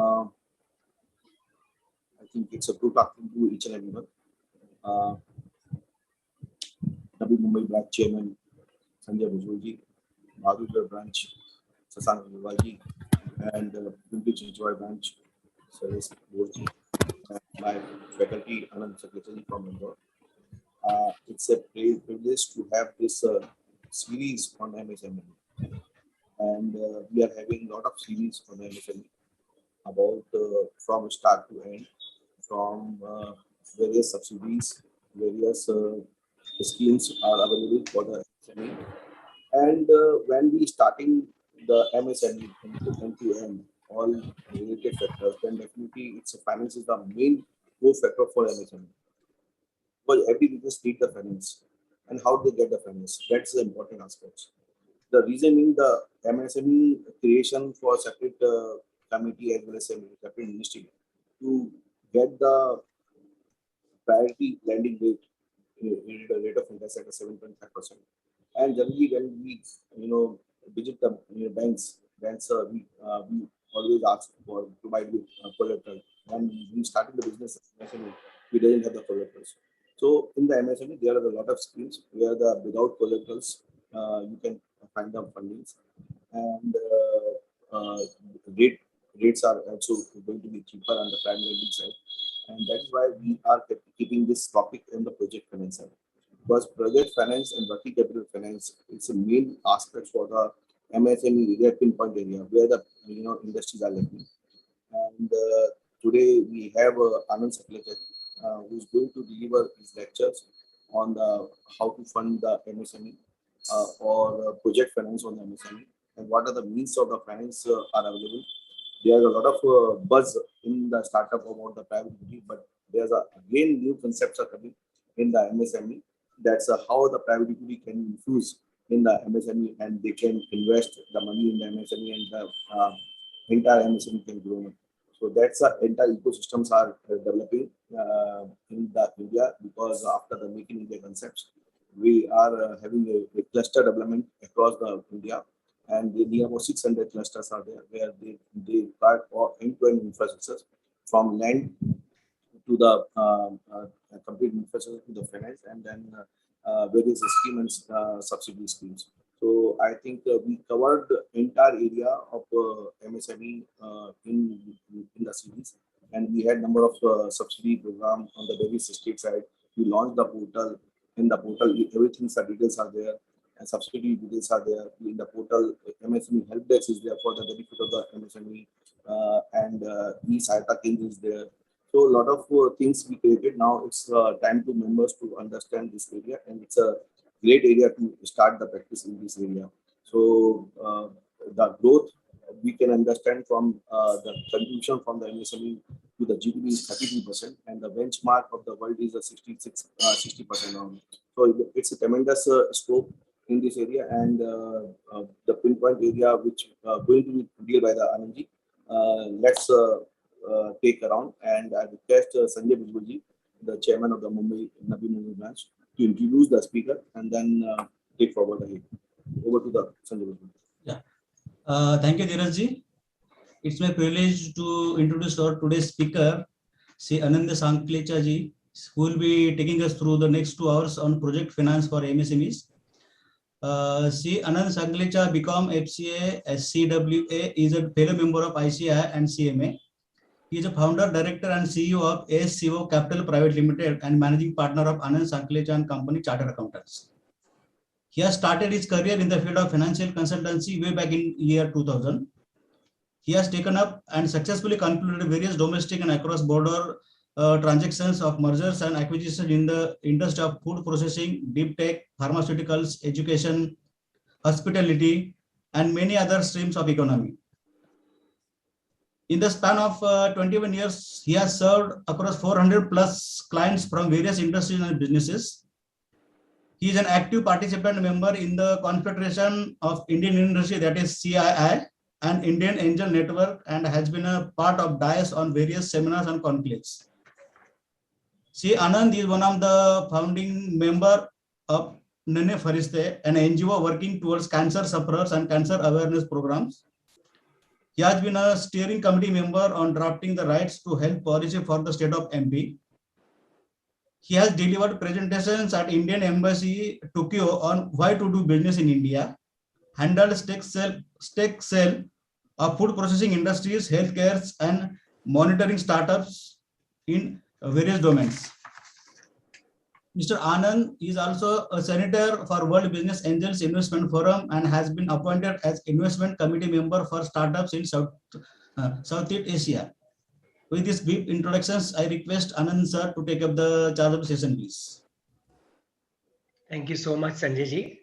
Uh, I think it's a good talking to each and everyone. Navi Mumbai branch chairman Sanjay Bhujbulji, Madhur branch Sasank Agarwalji, and Pimpri Chinchwad branch Suresh Borji, and my faculty Anand Secretary from Indore. It's a privilege to have this series on MSME, and we are having a lot of series on MSME about from start to end, from various subsidies, various schemes are available for the MSME. And when we starting the MSME end to end, all related factors, then definitely it's finance is the main core factor for MSME. Because every business need the finance, and how they get the finance. That's the important aspect. The reason being the MSME creation for separate committee as well as a separate ministry to get the priority lending rate, the rate of interest at a 7.5%. And generally, when we visit the banks, we always ask for provide with collateral. When we started the business MSME, we didn't have the collaterals. So in the MSME, there are a lot of schemes where the without collaterals you can find the fundings, and rate rates are also going to be cheaper on the prime lending side, and that is why we are keeping this topic in the project finance side. Because project finance and working capital finance is a main aspect for the MSME area, pinpoint area where the industries are lacking. And today we have Anand Saklekar, who is going to deliver his lectures on the how to fund the MSME or project finance on the MSME, and what are the means of the finance are available. There are a lot of buzz in the startup about the private equity, but there's again new concepts are coming in the MSME. That's how the private equity can infuse in the MSME, and they can invest the money in the MSME, and the entire MSME can grow. So that's the entire ecosystems are developing in the India, because after the Make in India concepts, we are having a cluster development across the India, and near about 600 clusters are there where they start or end-to-end infrastructures from land to the complete infrastructure to the finance, and then various schemes and subsidy schemes. So I think we covered the entire area of MSME in the series, and we had number of subsidy program on the various state side. We launched the portal. In the portal, everything's the details are there, and subsidy details are there. In the portal, MSME help desk is there for the benefit of the MSME, and e-Sahayata Kendra is there. So a lot of things we created. Now it's time to members to understand this area, and it's a great area to start the practice in this area. So the growth we can understand from the contribution from the MSME to the GDP is 32%, and the benchmark of the world is a 60% on. So it's a tremendous scope in this area, and the pinpoint area which going to be dealt by the Anandji. Let's take around, and I request Sanjay Bhujbulji, the chairman of the Navi Mumbai branch, to introduce the speaker and then take forward ahead. Over to the Sanjay Bhujbulji. Yeah. Thank you, Dheerajji. It's my privilege to introduce our today's speaker, Sri Anand Sanklecha ji, who will be taking us through the next 2 hours on project finance for MSMEs. Sri Anand Sanklecha, BCom FCA, SCWA, is a fellow member of ICI and CMA. He is a founder, director, and CEO of ASCO Capital Private Limited and managing partner of Anand Sanklecha and Company Chartered Accountants. He has started his career in the field of financial consultancy way back in year 2000. He has taken up and successfully concluded various domestic and across border transactions of mergers and acquisitions in the industry of food processing, deep tech, pharmaceuticals, education, hospitality, and many other streams of economy. In the span of 21 years, he has served across 400 plus clients from various industries and businesses. He is an active participant member in the Confederation of Indian Industry, that is CII, and Indian Angel Network, and has been a part of DIAS on various seminars and conclaves. Sri Anand is one of the founding member of Nane Fariste, an NGO working towards cancer sufferers and cancer awareness programs. He has been a steering committee member on drafting the rights to health policy for the state of MP. He has delivered presentations at Indian Embassy Tokyo on why to do business in India, handled stake sale of food processing industries, healthcare, and monitoring startups in various domains. Mr. Anand is also a senator for World Business Angels Investment Forum and has been appointed as investment committee member for startups in Southeast Asia. With these brief introductions, I request Anand sir to take up the charge of the session, please. Thank you so much, Sanjay ji.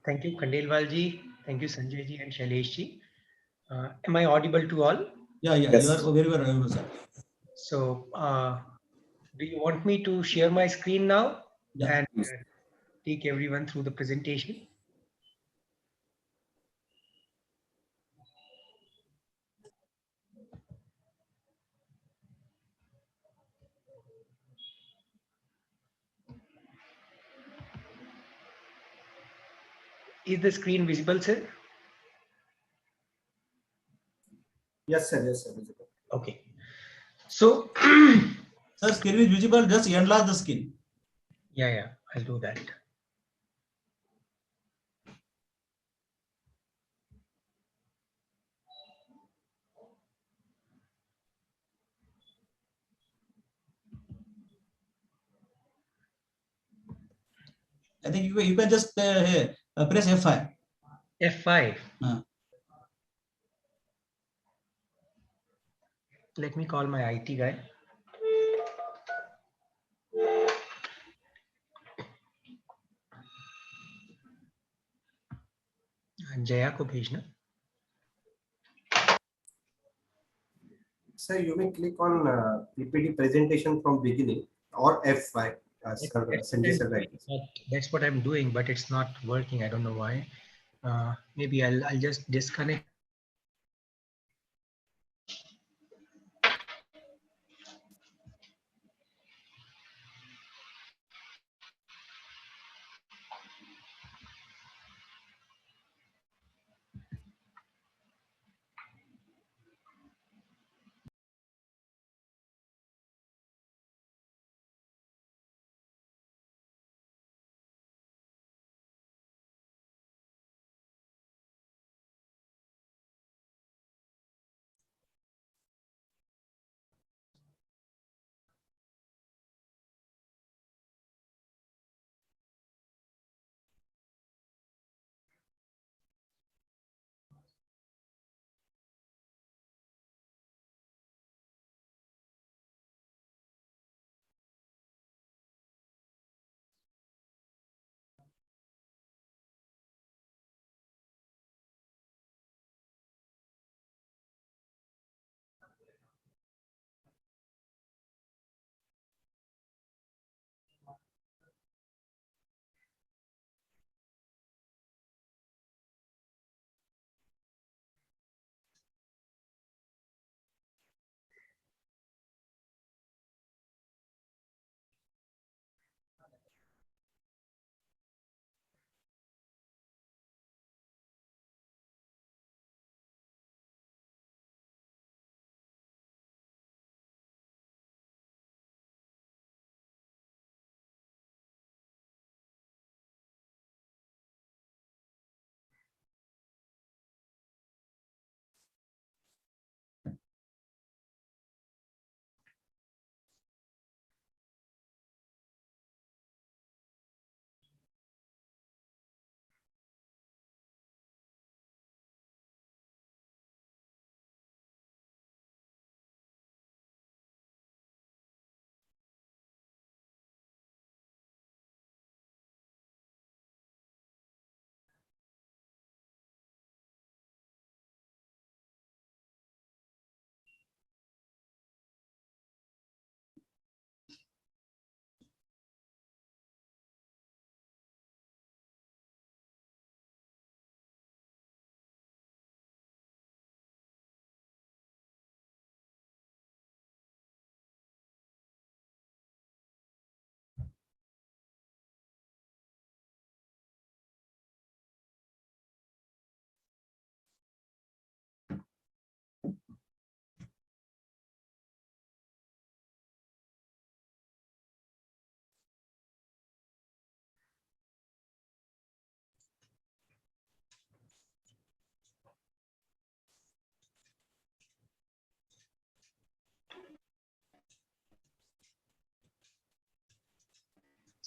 Thank you, Khandelwal ji. Thank you, Sanjay ji and Shailesh ji. Am I audible to all? Yeah, Yes. you are very well audible, sir. So, do you want me to share my screen now Yeah. and take everyone through the presentation? Is the screen visible, sir? Yes, sir. Yes, sir. Visible. Okay. So, Sir, screen is visible, just enlarge the screen. yeah, I'll do that. I think you can just press F5. F5. Uh. Let me call my IT guy. Jaya को भेजना. Sir, you may click on PPT presentation from beginning or F5. Sanjay said right. That's what I'm doing, but it's not working. I don't know why. Maybe I'll just disconnect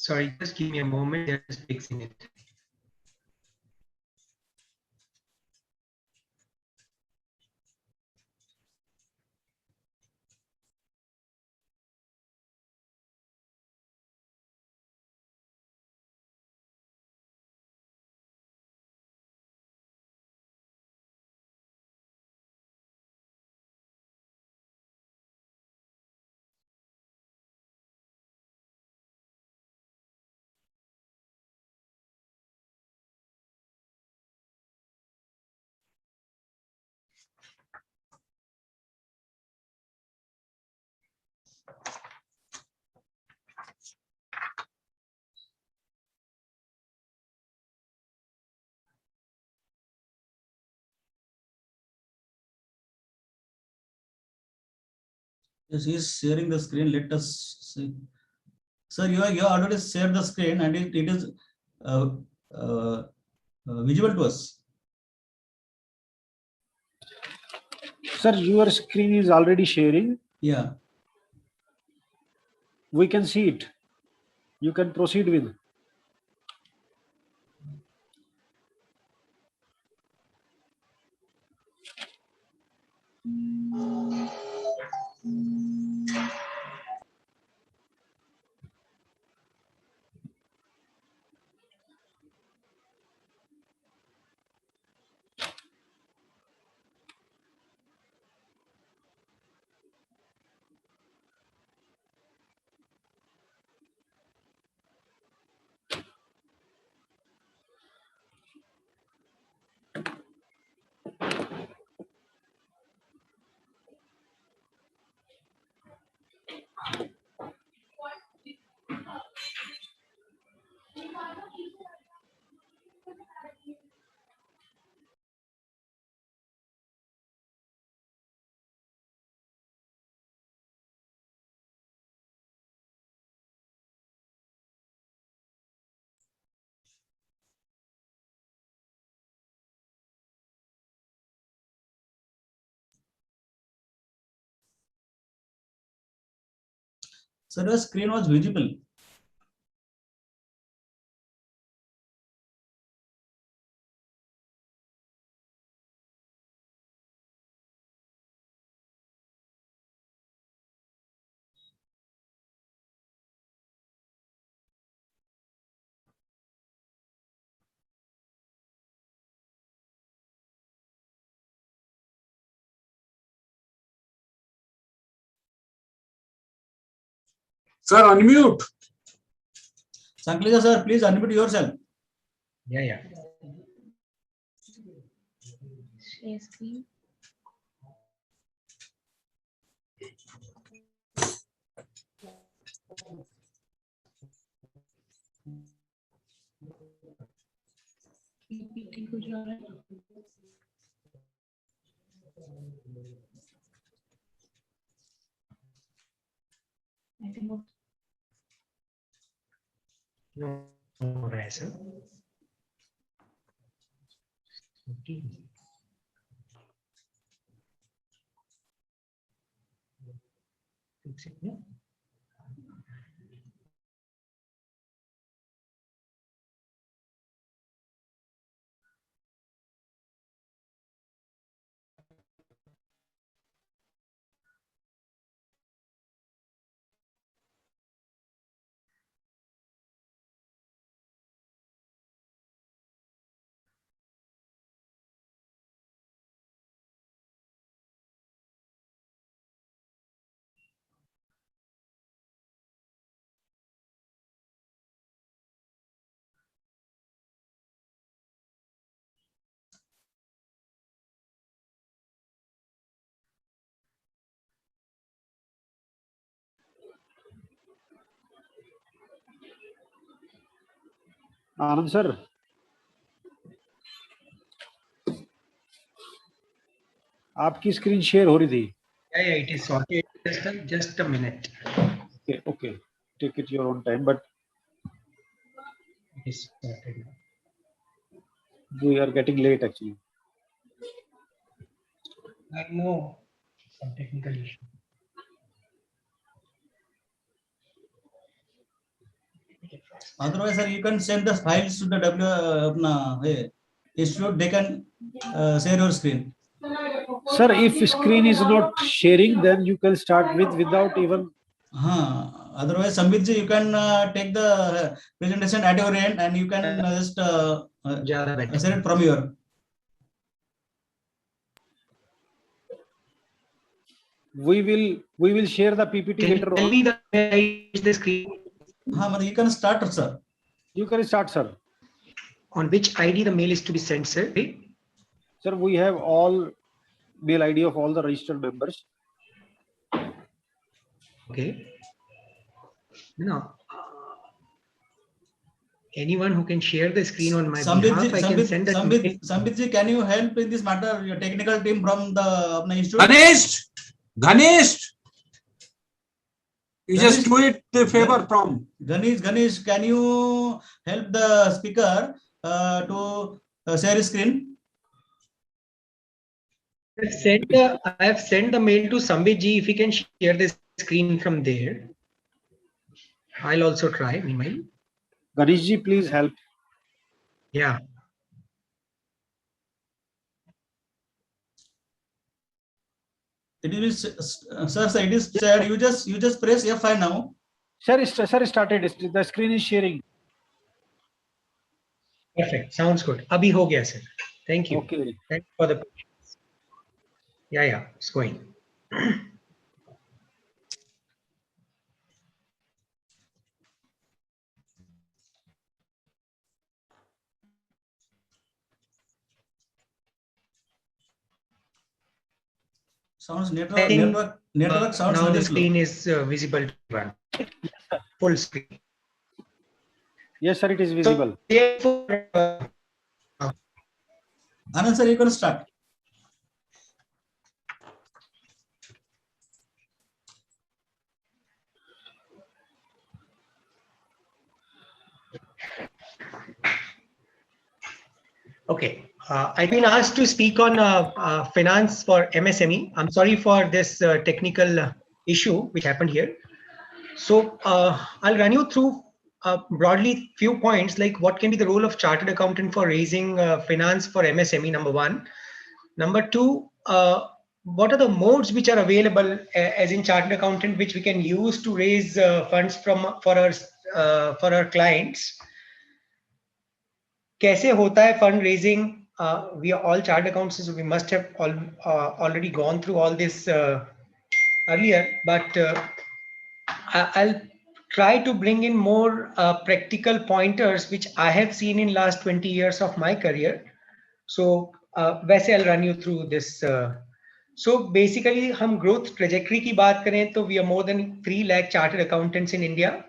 Sorry, just give me a moment. They're just fixing it. Yes, he is sharing the screen. Let us see. Sir, you have already shared the screen and it is uh, uh, visible to us. Sir, your screen is already sharing. Yeah. We can see it. You can proceed with. Sir, the screen was visible. Sir, unmute. Sanklecha sir, please unmute yourself. Yeah, yeah. Share screen. PPT कुछ आ रहा है? I think वो No, no, right, sir. Okay. Fix it, yeah. Anand sir, आपकी screen share हो रही थी. Yeah, yeah, it is sorted. Just a minute. Okay, okay. Take it your own time, but It is sorted now. we are getting late actually. I know some technical issue. Okay, fine. Otherwise, sir, you can send the files to the अपना institute. They can share your screen. Sir, if screen is not sharing, then you can start with without even. Otherwise, Sambit ji, you can take the presentation at your end and you can just ज़्यादा better. share it from your. We will share the PPT Can you later tell on. me the screen? You can start, sir. You can start, sir. On which ID the mail is to be sent, sir? Sir, we have all mail ID of all the registered members. Okay. Now, anyone who can share the screen on my behalf, I can send that mail. Sambit ji, can you help in this matter? Your technical team from the apna institute. Ganesh, you Ganesh. just do it the favor from. Ganesh, can you help the speaker to share his screen? I have sent the mail to Sambit ji. If he can share the screen from there, I'll also try. Meanwhile, Ganesh ji, please help. yeah. It is, sir, it is shared. You just press F5 now. Sir, started. The screen is sharing. Perfect. Sounds good. Abhi ho gaya, sir. Thank you. Okay. Thanks for the patience. Yeah, it's going. Sounds I think, network sounds now very the slow. screen is visible to everyone. Full screen. Yes, sir, it is visible. Anand sir, you can start. Okay, I've been asked to speak on finance for MSME. I'm sorry for this technical issue which happened here. So I'll run you through broadly few points, like what can be the role of chartered accountant for raising finance for MSME, number one. Number two, what are the modes which are available as in chartered accountant which we can use to raise funds for our clients. कैसे होता है fund raising? We are all chartered accountants, so we must have already gone through all this earlier, but I'll try to bring in more practical pointers which I have seen in last 20 years of my career. So वैसे I'll run you through this. So basically हम growth trajectory की बात करें तो we are more than 3 lakh chartered accountants in India,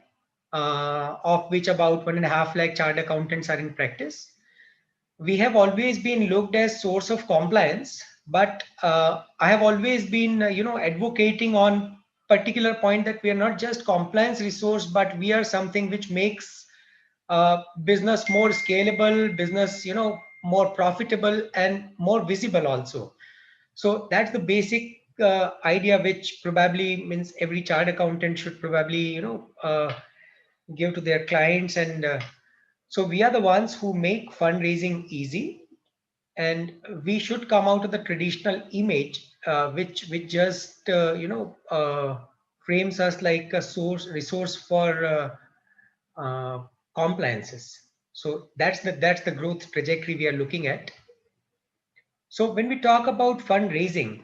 of which about 1.5 lakh chartered accountants are in practice. We have always been looked as source of compliance, but I have always been advocating on particular point that we are not just compliance resource, but we are something which makes business more scalable, business more profitable and more visible also. So that's the basic idea, which probably means every chartered accountant should probably give to their clients. And so we are the ones who make fundraising easy, and we should come out of the traditional image which just frames us like a resource for compliances. So that's the growth trajectory we are looking at. So when we talk about fundraising,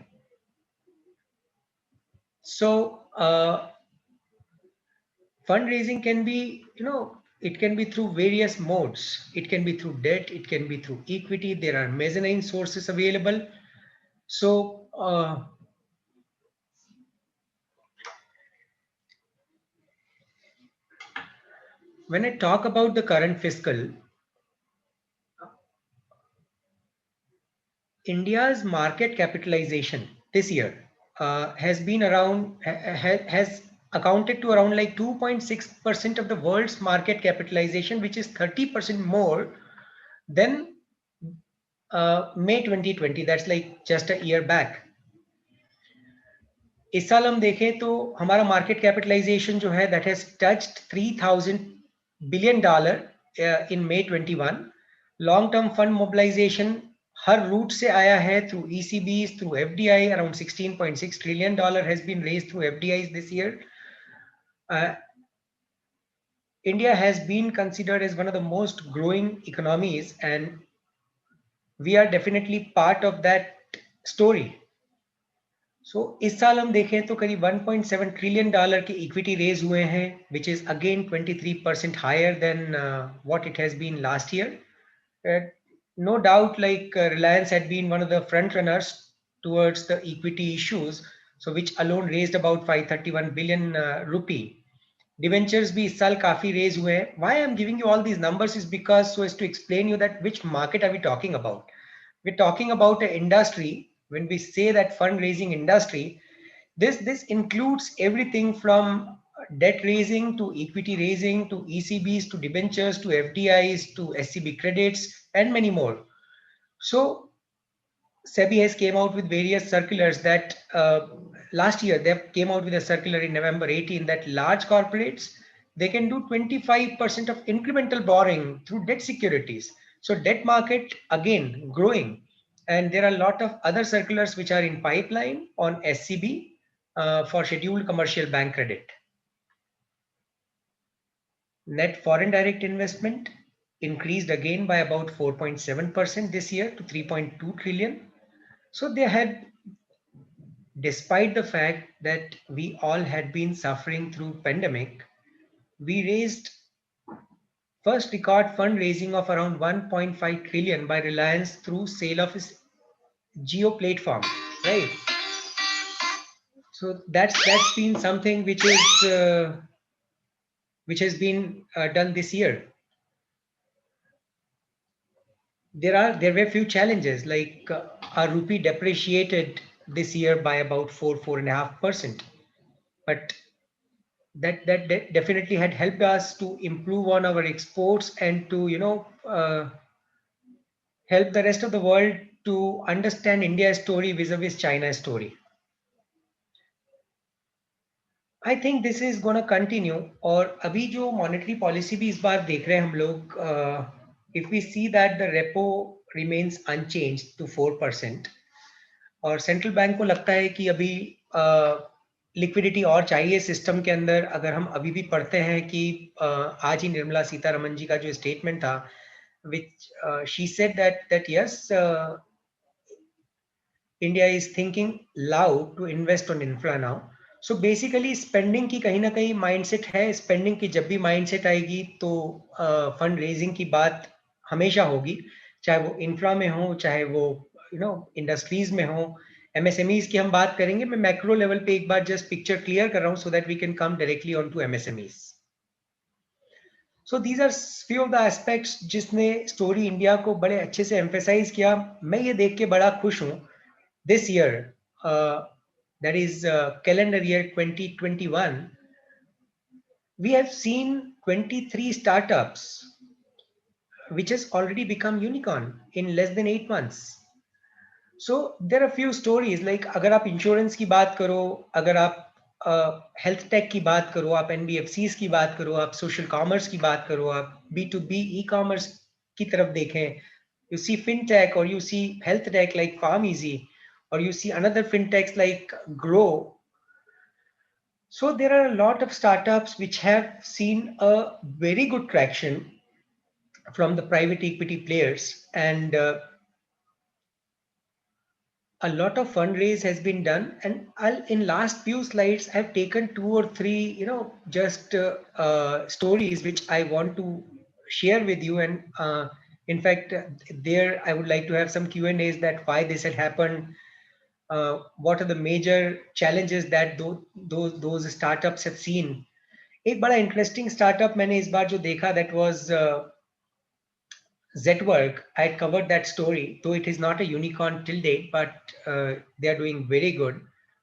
so fundraising can be, it can be through various modes. It can be through debt, it can be through equity. There are mezzanine sources available. So when I talk about the current fiscal, India's market capitalization this year has been around, has accounted to around like 2.6% of the world's market capitalization, which is 30% more than May 2020. That's like just a year back. इस साल हम देखें तो हमारा market capitalization जो है that has touched 3,000 billion in May 21. Long-term fund mobilization her route से आया है through ECBs, through FDI. Around $16.6 trillion has been raised through FDIs this year. India has been considered as one of the most growing economies, and we are definitely part of that story. So इस साल हम देखें तो करीब $1.7 trillion के equity raise हुए हैं, which is again 23% higher than what it has been last year. No doubt, like Reliance had been one of the front runners towards the equity issues, so which alone raised about 531 billion rupee. Debentures भी इस साल काफी raise हुए हैं. Why I'm giving you all these numbers is because so as to explain you that which market are we talking about. We're talking about an industry. When we say that fundraising industry, this includes everything from debt raising to equity raising to ECBs to debentures to FDIs to SCB credits and many more. So SEBI has came out with various circulars that last year they came out with a circular in November 18 that large corporates, they can do 25% of incremental borrowing through debt securities. So debt market again growing, and there are a lot of other circulars which are in pipeline on SCB for scheduled commercial bank credit. Net foreign direct investment increased again by about 4.7% this year to 3.2 trillion. So they had, despite the fact that we all had been suffering through pandemic, we raised first record fundraising of around 1.5 trillion by Reliance through sale of its Geo platform, right? So that's been something which is which has been done this year. There were few challenges, like our rupee depreciated this year by about 4.5%, but that definitely had helped us to improve on our exports and to help the rest of the world to understand India's story vis-a-vis China's story. I think this is going to continue. और अभी जो monetary policy भी इस बार देख रहे हैं हम लोग, if we see that the repo remains unchanged to 4%, और सेंट्रल बैंक को लगता है कि अभी लिक्विडिटी और चाहिए सिस्टम के अंदर. अगर हम अभी भी पढ़ते हैं कि आज ही निर्मला सीतारमन जी का जो स्टेटमेंट था, which she said that yes, India is thinking loud to invest on infra now. So basically spending की कहीं ना कहीं mindset है. Spending की जब भी mindset आएगी तो फंड रेजिंग की बात हमेशा होगी, चाहे वो इंफ्रा में हो, चाहे वो इंडस्ट्रीज में हो. MSMEs की हम बात करेंगे. मैं मैक्रो लेवल पे एक बार जस्ट पिक्चर क्लियर कर रहा हूँ so that we can come directly on to MSMEs. So these are few of the aspects जिसने स्टोरी इंडिया को बड़े अच्छे से एम्फेसाइज किया. मैं ये देख के बड़ा खुश हूँ. This year, that is calendar year 2021, we have seen 23 startups which has already become unicorn in less than 8 months. So there are few stories, like अगर आप इंश्योरेंस की बात करो, अगर आप हेल्थ टेक की बात करो, आप NBFCs की बात करो, आप सोशल कॉमर्स की बात करो, आप B2B ई-कॉमर्स की तरफ देखें, you see fintech or you see health tech like PharmEasy, or you see another fintechs like Grow. So there are a lot of startups which have seen a very good traction from the private equity players, and a lot of fundraise has been done. And in last few slides, I've taken 2 or 3, just stories which I want to share with you. And in fact, there I would like to have some Q&As that why this had happened. What are the major challenges that those startups have seen. एक बड़ा interesting startup मैंने इस बार जो देखा, that was Zetwork. I had covered that story, though it is not a unicorn till date, but they are doing very good.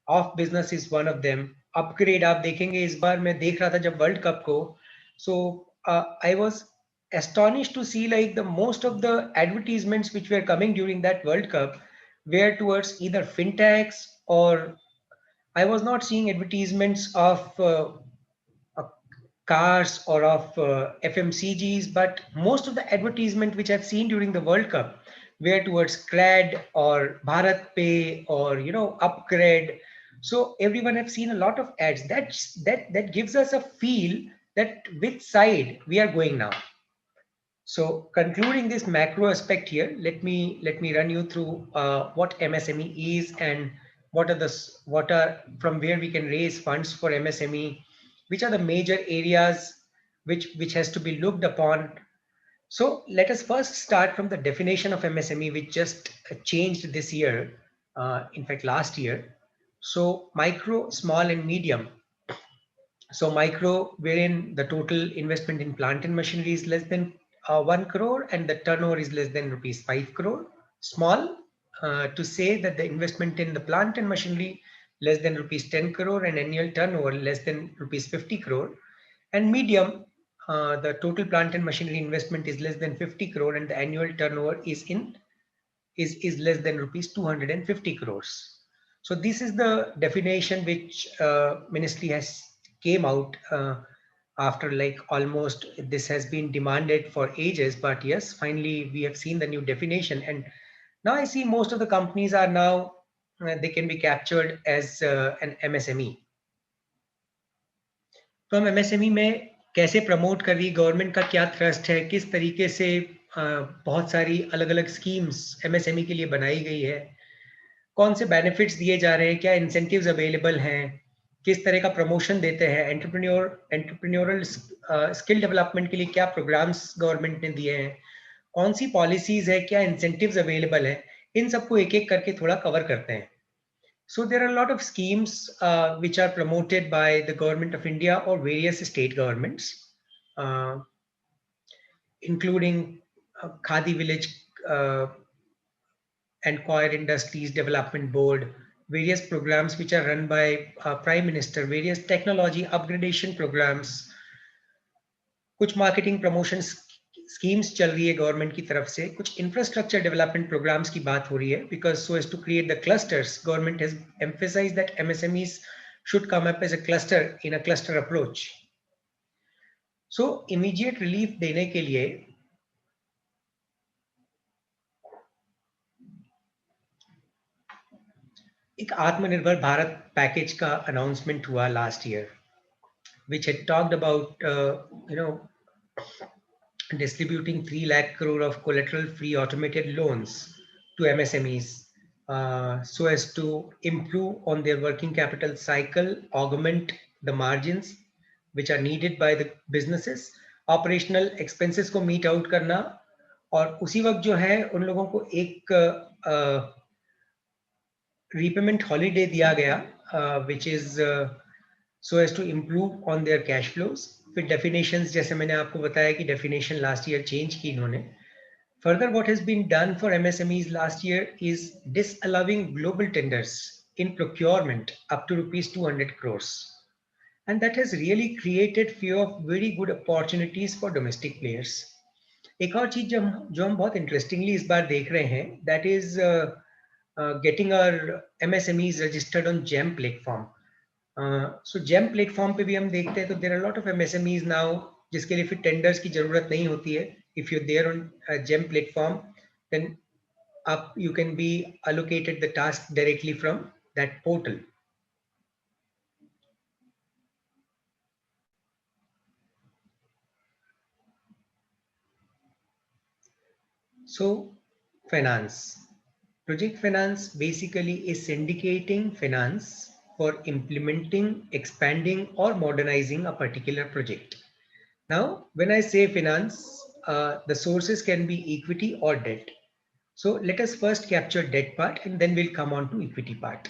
Off Business is one of them. Upgrade आप देखेंगे इस बार मैं देख रहा था जब World Cup को. So I was astonished to see like the most of the advertisements which were coming during that World Cup were towards either fintechs, or I was not seeing advertisements of cars or of FMCGs, but most of the advertisement which I've seen during the World Cup were towards CRED or Bharat Pay or upgrade. So everyone have seen a lot of ads. That gives us a feel that which side we are going now. So concluding this macro aspect here, let me run you through what MSME is and what are from where we can raise funds for MSME, which are the major areas which has to be looked upon. So let us first start from the definition of MSME, which just changed this year, in fact last year. So micro, small and medium. So micro, wherein the total investment in plant and machinery is less than 1 crore and the turnover is less than rupees 5 crore. Small, to say that the investment in the plant and machinery less than rupees 10 crore and annual turnover less than rupees 50 crore. And medium, the total plant and machinery investment is less than 50 crore and the annual turnover is less than rupees 250 crores. So this is the definition which ministry has came out after like almost this has been demanded for ages, but yes, finally we have seen the new definition. And now I see most of the companies are now they can be captured as an MSME. तो हम MSME में कैसे promote कर रही government का क्या thrust है, किस तरीके से बहुत सारी अलग अलग स्कीम्स MSME के लिए बनाई गई है, कौन से बेनिफिट्स दिए जा रहे हैं, क्या इंसेंटिव्स अवेलेबल हैं, किस तरह का प्रमोशन देते हैं, एंटरप्रेन्योरल स्किल डेवलपमेंट के लिए क्या प्रोग्राम्स गवर्नमेंट ने दिए हैं, कौन सी पॉलिसीज है, क्या इंसेंटिव्स अवेलेबल है, इन सबको एक एक करके थोड़ा कवर करते हैं. So there are a lot of schemes which are promoted by the government of India or various state governments, including Khadi Village and Coir Industries Development Board, various programs which are run by Prime Minister, various technology upgradation programs, कुछ marketing promotions schemes चल रही है government की तरफ से, कुछ infrastructure development programmes की बात हो रही है, because so as to create the clusters, government has emphasized that MSMEs should come up as a cluster in a cluster approach. So immediate relief देने के लिए एक आत्मनिर्भर भारत पैकेज का अनाउंसमेंट हुआ last year, which had talked about distributing 3 lakh crore of collateral free automated loans to MSMEs so as to improve on their working capital cycle, augment the margins which are needed by the businesses, operational expenses को meet out करना, और उसी वक्त जो है उन लोगों को एक repayment holiday दिया गया which is so as to improve on their cash flows. फिर definitions जैसे मैंने आपको बताया कि definition last year change की इन्होंने. Further, what has been done for MSMEs last year is disallowing global tenders in procurement up to rupees 200 crores. And that has really created few of very good opportunities for domestic players. एक और चीज जो हम बहुत interestingly इस बार देख रहे हैं, that is getting our MSMEs registered on GEM platform. So GEM platform पे भी हम देखते हैं तो there are a lot of MSMEs now जिसके लिए फिर टेंडर्स की जरूरत नहीं होती है. If you're there on GEM platform, then you can be allocated the task directly from that portal. So finance. Project finance basically is syndicating finance for implementing, expanding or modernizing a particular project. Now, when I say finance, the sources can be equity or debt. So let us first capture debt part and then we'll come on to equity part.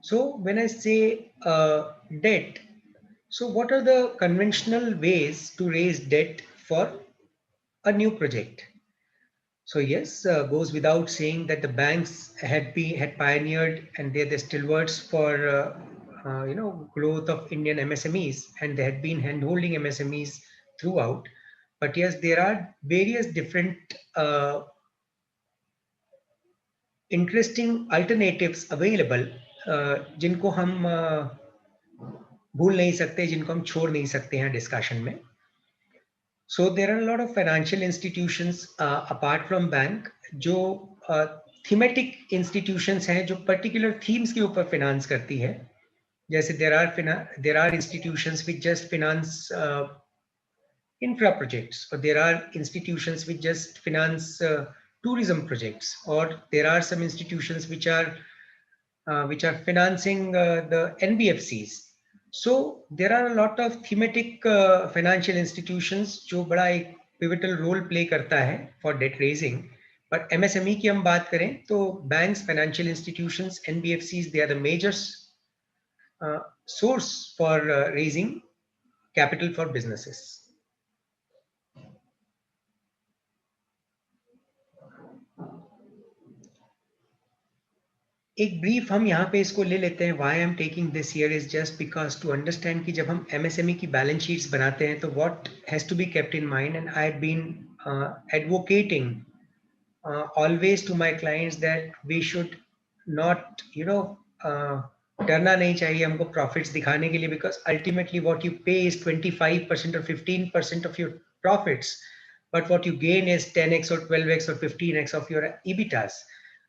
So when I say debt, so what are the conventional ways to raise debt for a new project? So yes, goes without saying that the banks had pioneered and they're the stalwarts for growth of Indian MSMEs, and they had been handholding MSMEs throughout. But yes, there are various different interesting alternatives available, जिनको हम भूल नहीं सकते, जिनको हम छोड़ नहीं सकते हैं डिस्कशन में. So there are a lot of financial institutions apart from bank जो thematic institutions हैं जो particular themes के ऊपर finance करती है. जैसे there are institutions which just finance infra projects, or there are institutions which just finance tourism projects, or there are some institutions which are financing the NBFCs. So there are a lot of thematic financial institutions जो बड़ा एक pivotal role play करता है for debt raising. But MSME की हम बात करें तो banks, financial institutions, NBFCs, they are the major source for raising capital for businesses. एक ब्रीफ हम यहाँ पे इसको ले लेते हैं. Why I'm taking this here is just because to understand कि जब हम MSME की बैलेंस शीट्स बनाते हैं तो what has to be kept in mind, and I've been advocating always to my clients that we should not, डरना नहीं चाहिए हमको प्रॉफिट्स दिखाने के लिए, because ultimately what you pay is 25% or 15% of your profits, but what you gain is 10x or 12x or 15x of your EBITDAs,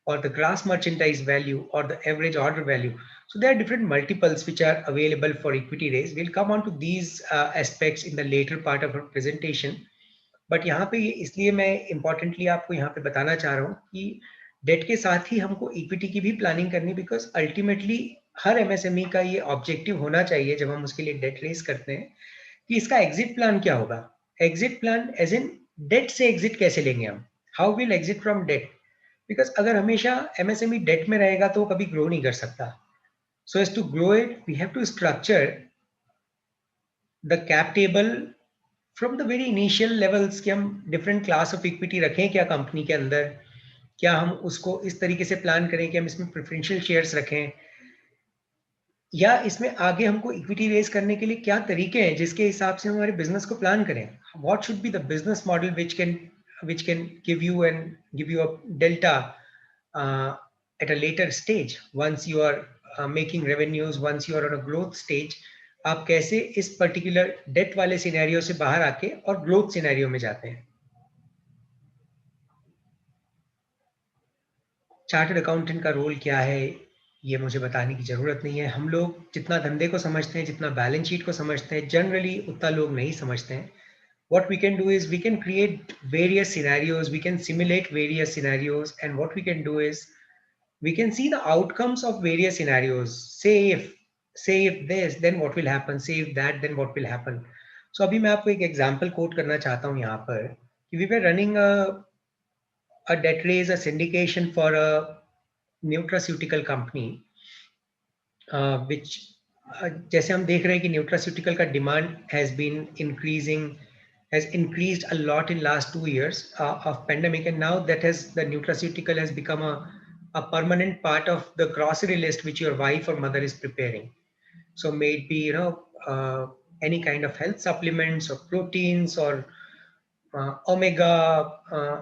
or the gross merchandise value, or the average order value. So there are different multiples which are available for equity raise. We'll come on to these aspects in the later part of our presentation. But यहाँ पे इसलिए मैं importantly आपको यहाँ पे बताना चाह रहा हूँ कि डेट के साथ ही हमको इक्विटी की भी प्लानिंग करनी, बिकॉज अल्टीमेटली हर एमएसएमई का ये ऑब्जेक्टिव होना चाहिए जब हम उसके लिए डेट रेज करते हैं कि इसका एग्जिट प्लान क्या होगा. Exit plan as in debt से एग्जिट कैसे लेंगे हम, how will exit from debt, because अगर हमेशा एमएसएमई डेट में रहेगा तो कभी ग्रो नहीं कर सकता. So as to grow it we have to structure the cap table from the very initial levels कि हम डिफरेंट क्लास ऑफ इक्विटी रखें क्या कंपनी के अंदर, क्या हम उसको इस तरीके से प्लान करें कि हम इसमें प्रेफरेंशियल शेयर्स रखें, या इसमें आगे हमको इक्विटी रेज करने के लिए क्या तरीके हैं जिसके हिसाब से हम हमारे बिजनेस को प्लान करें. What should be the business model which can give you a delta at a later stage once you are making revenues, once you are on a growth stage. आप कैसे इस पर्टिकुलर डेट वाले scenario से बाहर आके और growth scenario में जाते हैं. चार्टर्ड अकाउंटेंट का रोल क्या है ये मुझे बताने की जरूरत नहीं है. हम लोग जितना धंधे को समझते हैं, जितना बैलेंस शीट को समझते हैं, जनरली उतना लोग नहीं समझते हैं. What we can do is we can create various scenarios, we can simulate various scenarios, and what we can do is we can see the outcomes of various scenarios. Say if this, then what will happen? Say if that, then what will happen? So अभी मैं आपको एक example quote करना चाहता हूँ यहाँ पर कि we were running a debt raise, a syndication for a nutraceutical company, which जैसे हम देख रहे हैं कि nutraceutical का demand has increased a lot in last 2 years of pandemic, and now the nutraceutical has become a permanent part of the grocery list which your wife or mother is preparing. So may it be any kind of health supplements or proteins or omega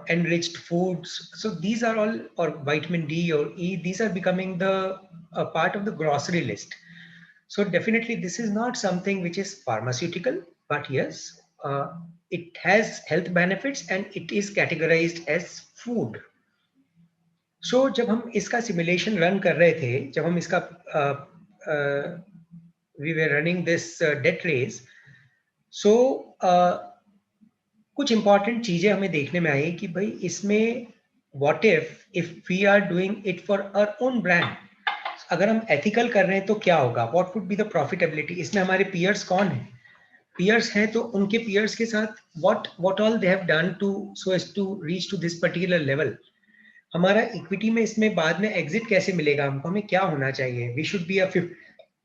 enriched foods. So these are all, or vitamin D or E, these are becoming a part of the grocery list. So definitely this is not something which is pharmaceutical, but yes, it has health benefits and it is categorized as food. So जब हम इसका simulation run कर रहे थे, जब हम इसका we were running this debt raise, so कुछ important चीजें हमें देखने में आई कि भाई इसमें what if we are doing it for our own brand, अगर हम ethical कर रहे हैं तो क्या होगा, what would be the profitability. इसमें हमारे peers कौन हैं, peers हैं तो उनके peers के साथ what all they have done to so as to reach to this particular level. हमारा इक्विटी में इसमें बाद में एग्जिट कैसे मिलेगा हमको, हमें क्या होना चाहिए. We should be a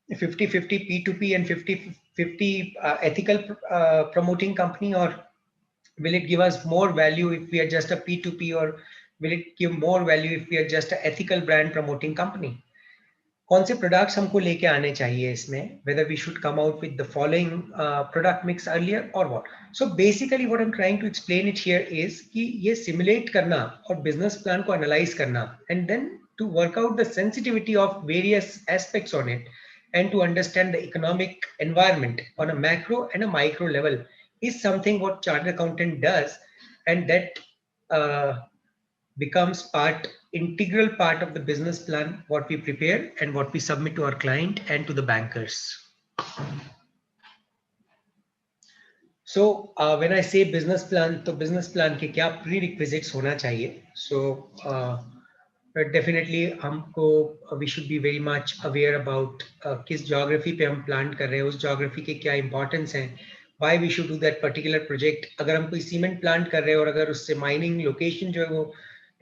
50-50 P2P and 50-50 ethical promoting company, or will it give us more value if we are just a P2P, or will it give more value if we are just a ethical brand promoting company. कौन से products हमको लेके आने चाहिए इसमें, whether we should come out with the following product mix earlier or what. So basically what I'm trying to explain it here is कि ये simulate करना और business plan को analyze करना, and then to work out the sensitivity of various aspects on it, and to understand the economic environment on a macro and a micro level is something what chartered accountant does, and that becomes integral part of the business plan what we prepare and what we submit to our client and to the bankers. So when I say business plan, तो business plan के क्या prerequisites होना चाहिए? So but definitely हमको we should be very much aware about किस geography पे हम plan कर रहे हैं, उस geography के क्या importance है, why we should do that particular project. अगर हम कोई cement plant कर रहे हैं और अगर उससे mining location जो है वो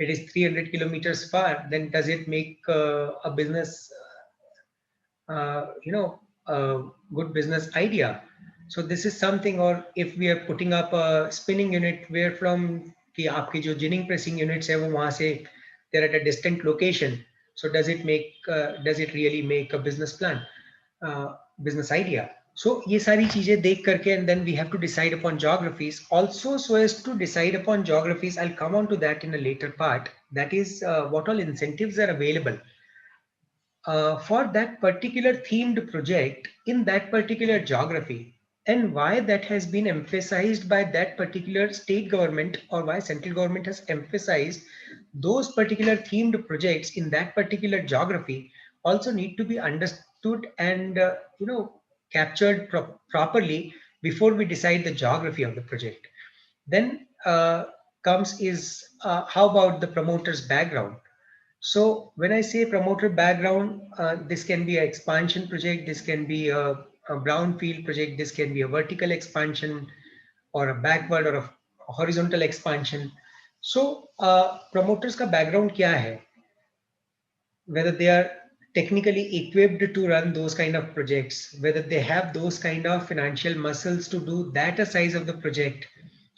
it is 300 kilometers far, then does it make a business good business idea? So this is something, or if we are putting up a spinning unit where from कि आपकी जो जिनिंग pressing units है वो वहाँ से they're at a distant location. So does it really make a business plan, business idea? So ये सारी चीजें देख करके, and then we have to decide upon geographies also. So as to decide upon geographies, I'll come on to that in a later part. That is what all incentives are available for that particular themed project in that particular geography, and why that has been emphasized by that particular state government, or why central government has emphasized those particular themed projects in that particular geography also need to be understood and captured properly before we decide the geography of the project. Then comes is how about the promoter's background? So when I say promoter background, this can be an expansion project, this can be a brownfield project, this can be a vertical expansion or a backward or a horizontal expansion. So promoters ka background kya hai? Whether they are technically equipped to run those kind of projects, whether they have those kind of financial muscles to do that size of the project,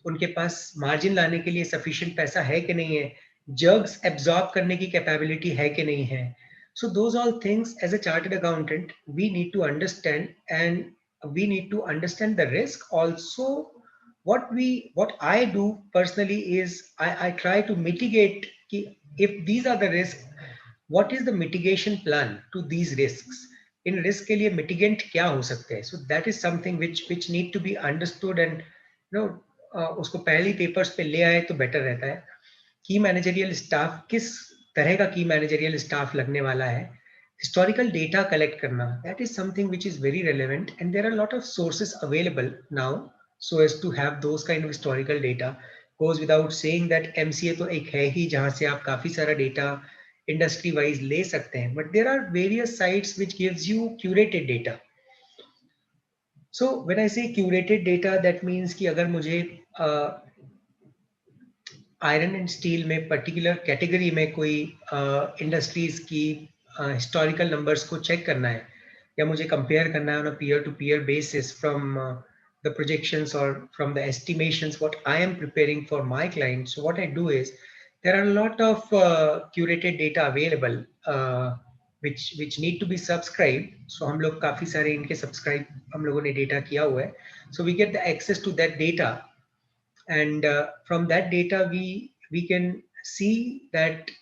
उनके पास margin लाने के लिए sufficient पैसा है कि नहीं है, jerks absorb करने की capability है कि नहीं है. So those all things as a chartered accountant we need to understand, and we need to understand the risk also. What I do personally is I try to mitigate if these are the risks, what is the mitigation plan to these risks? In risk के लिए mitigant क्या हो सकते हैं? So that is something which need to be understood, and उसको पहली papers पे ले आए तो better रहता है. Key managerial staff, किस तरह का key managerial staff लगने वाला है? Historical data collect करना, that is something which is very relevant, and there are a lot of sources available now so as to have those kind of historical data. Goes without saying that MCA तो एक है ही जहाँ से आप काफी सारा data industry wise ले सकते हैं, but there are various sites which gives you curated data. So when I say curated data, that means कि अगर मुझे आयरन एंड स्टील में पर्टिकुलर कैटेगरी में कोई इंडस्ट्रीज की हिस्टोरिकल नंबर्स को चेक करना है, या मुझे कंपेयर करना है on a peer to peer basis from the projections और from the estimations what I am preparing for my client. So what I do is there are a lot of curated data available which need to be subscribed. So हम लोग काफी सारे इनके subscribe हम लोगों ने data किया हुआ है. So we get the access to that data, and from that data we can see that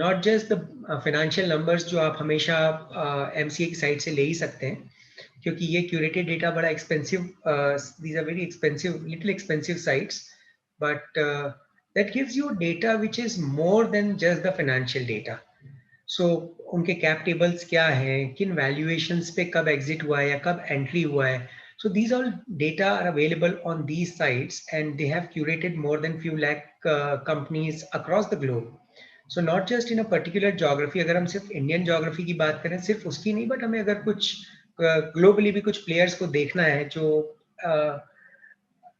not just the financial numbers जो आप हमेशा MCA की साइड से ले ही सकते हैं, क्योंकि ये curated data बड़ा expensive, these are very expensive, little expensive sites, but that gives you data which is more than just the financial data. So उनके cap tables क्या हैं, किन valuations पे कब exit हुआ है या कब entry हुआ है. So these all data are available on these sites, and they have curated more than few lakh companies across the globe. So not just in a particular geography. अगर हम सिर्फ Indian geography की बात करें, सिर्फ उसकी नहीं, but हमें अगर कुछ globally भी कुछ players को देखना है जो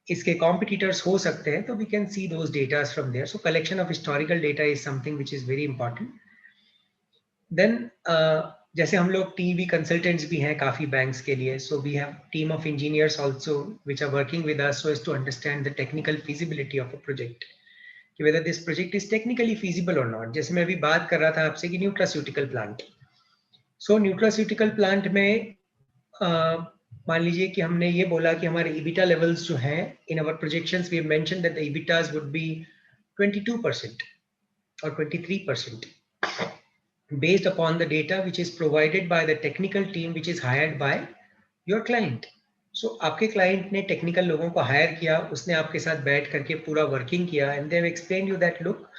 इसके competitors हो सकते हैं, तो we can see those data from there. So collection of historical data is something which is very important. Then जैसे हम लोग TEB consultants भी हैं काफी banks के लिए, so we have team of engineers also which are working with us so as to understand the technical feasibility of a project, whether this project is technically feasible or not. जैसे मैं अभी बात कर रहा था आपसे कि nutraceutical plant. So nutraceutical plant में मान लीजिए कि हमने ये बोला कि हमारे EBITDA levels जो हैं, in our projections we have mentioned that the EBITDAs would be 22% or 23%. based upon the data which is provided by the technical team which is hired by your client. So आपके client ने technical लोगों को hire किया, उसने आपके साथ बैठ करके पूरा working किया, and they've explained you that look,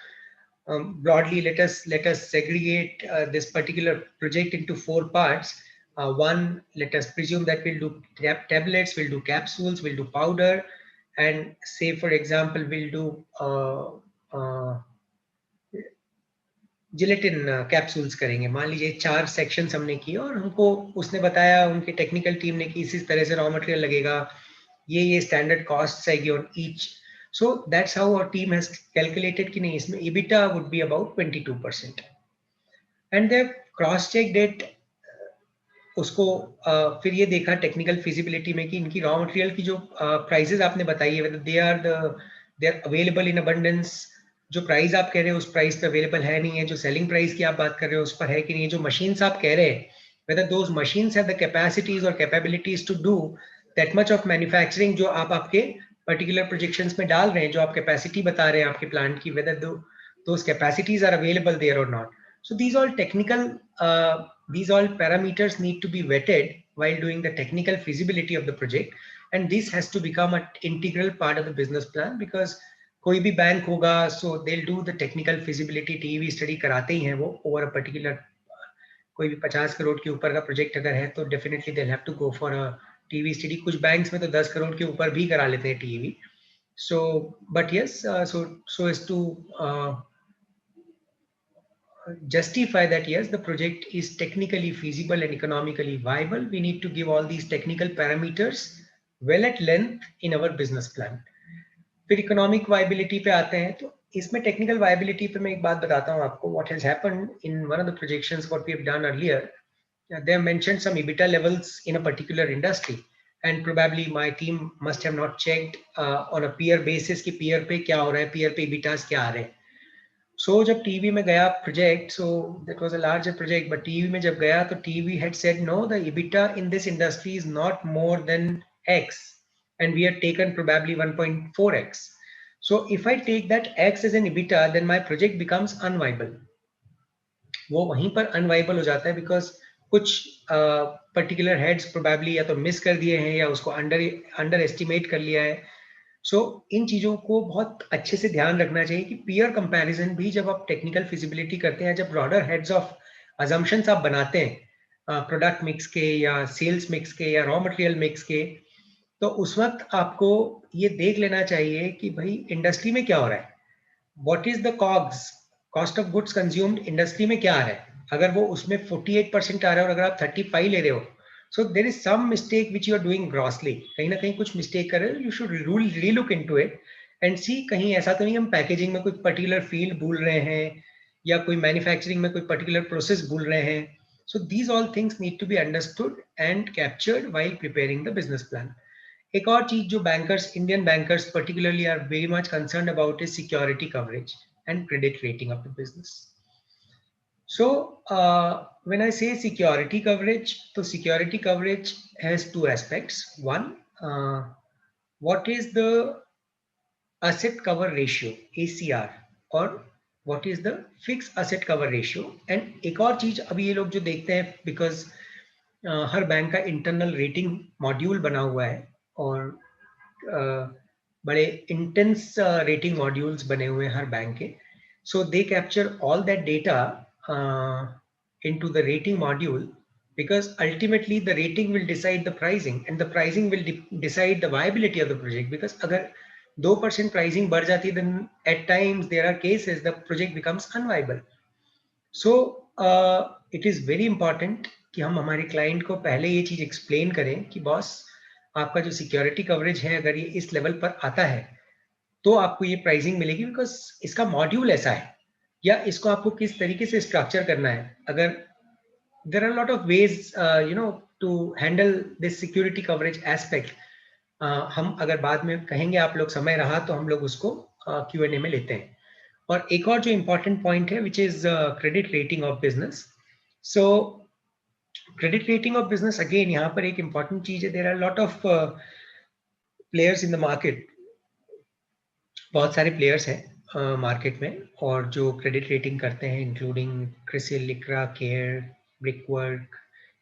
broadly let us segregate this particular project into 4 parts. One, let us presume that we'll do tablets, we'll do capsules, we'll do powder, and say for example we'll do gelatin capsules करेंगे. मान लीजिए 4 sections हमने किए और हमको उसने बताया, उनकी टेक्निकल टीम ने, कि इसी तरह से रॉ मटेरियल लगेगा, ये स्टैंडर्ड कॉस्ट आएगी on each. So that's how our team has calculated कि नहीं, इसमें EBITDA would be about 22%. And they cross check it. उसको फिर ये देखा टेक्निकल फिजिबिलिटी में कि इनकी रॉ मटेरियल की जो प्राइसेस आपने बताई है, they are available in abundance. जो प्राइस आप कह रहे हो उस प्राइस पे अवेलेबल है नहीं है. जो सेलिंग प्राइस की आप बात कर रहे हो उस पर है कि नहीं है. जो मशीन्स आप कह रहे हैं, whether those machines have the capacities or capabilities to do that much of manufacturing जो आप आपके particular projections में डाल रहे हैं, जो आप capacity बता रहे हैं आपके plant की, whether those capacities are available there or not. So these all technical, these all parameters need to be vetted while doing the technical feasibility of the project, and this has to become an integral part of the business plan. Because कोई भी bank होगा, so they'll do the technical feasibility TEV study कराते ही हैं वो over a particular, कोई भी 50 करोड़ के ऊपर का प्रोजेक्ट अगर है तो definitely they'll have to go for a TEV study. कुछ बैंक्स में तो 10 करोड़ के ऊपर भी करा लेते हैं TEV. So but yes, so as to justify that yes, the project is technically feasible and economically viable, we need to give all these technical parameters well at length in our business plan. फिर economic viability पे आते हैं. तो इसमें technical viability पे मैं एक बात बताता हूँ आपको. What has happened in one of the projections what we have done earlier, they have mentioned some EBITDA levels in a particular industry, and probably my team must have not checked on a peer basis कि peer पे क्या हो रहा है, peer पे EBITDAs क्या आ रहे हैं. So जब TV में गया project, so that was a larger project, but TV में जब गया तो TV had said no, the EBITDA in this industry is not more than X, and we had taken probably 1.4x. So if I take that X as an EBITDA, then my project becomes unviable. वो वहीं पर unviable हो जाता है because कुछ particular heads probably या तो miss कर दिए हैं या उसको underestimate कर लिया है. So इन चीजों को बहुत अच्छे से ध्यान रखना चाहिए कि peer comparison भी जब आप technical feasibility करते हैं, जब broader heads of assumptions आप बनाते हैं product mix के या sales mix के या raw material mix के, तो उस वक्त आपको ये देख लेना चाहिए कि भाई इंडस्ट्री में क्या हो रहा है. What is the COGS, cost of goods consumed industry में क्या आ रहा है. अगर वो उसमें 48% आ रहा है और अगर आप 35 ले रहे हो, so there is some mistake which you are doing grossly. कहीं ना कहीं कुछ मिस्टेक कर रहे हो. You should relook into it and see कहीं ऐसा तो नहीं हम पैकेजिंग में कोई पर्टिकुलर फील्ड भूल रहे हैं या कोई मैन्युफैक्चरिंग में कोई पर्टिकुलर प्रोसेस भूल रहे हैं. So these all things need to be understood and captured while preparing the business plan. एक और चीज जो bankers, Indian bankers particularly are very much concerned about is security coverage and credit rating of the business. So when I say security coverage, तो security coverage has two aspects. One, what is the asset cover ratio ACR और what is the fixed asset cover ratio. and एक और चीज अभी ये लोग जो देखते हैं, बिकॉज हर बैंक का इंटरनल रेटिंग मॉड्यूल बना हुआ है और बड़े इंटेंस रेटिंग मॉड्यूल्स बने हुए हैं हर बैंक के. So they capture all that data into the rating module, because ultimately the rating will decide the pricing and the pricing will decide the viability of the project. because अगर 2% pricing बढ़ जाती है, then at times there are cases the project becomes unviable. So it is very important कि हम हमारे client को पहले ये चीज एक्सप्लेन करें कि बॉस आपका जो सिक्योरिटी कवरेज है अगर ये इस लेवल पर आता है तो आपको ये प्राइसिंग मिलेगी, बिकॉज इसका मॉड्यूल ऐसा है या इसको आपको किस तरीके से स्ट्रक्चर करना है. अगर there are lot of ways to handle this security coverage aspect. हम अगर बाद में कहेंगे, आप लोग समय रहा तो हम लोग उसको Q&A में लेते हैं. और एक और जो इम्पोर्टेंट पॉइंट है which is credit rating of business. So credit rating of business, again यहाँ पर एक इम्पॉर्टेंट चीज है. There are lot of players in the market. बहुत सारे प्लेयर्स हैं मार्केट में और जो क्रेडिट रेटिंग करते हैं इंक्लूडिंग क्रिसिल, लिक्रा, CARE, Brickwork,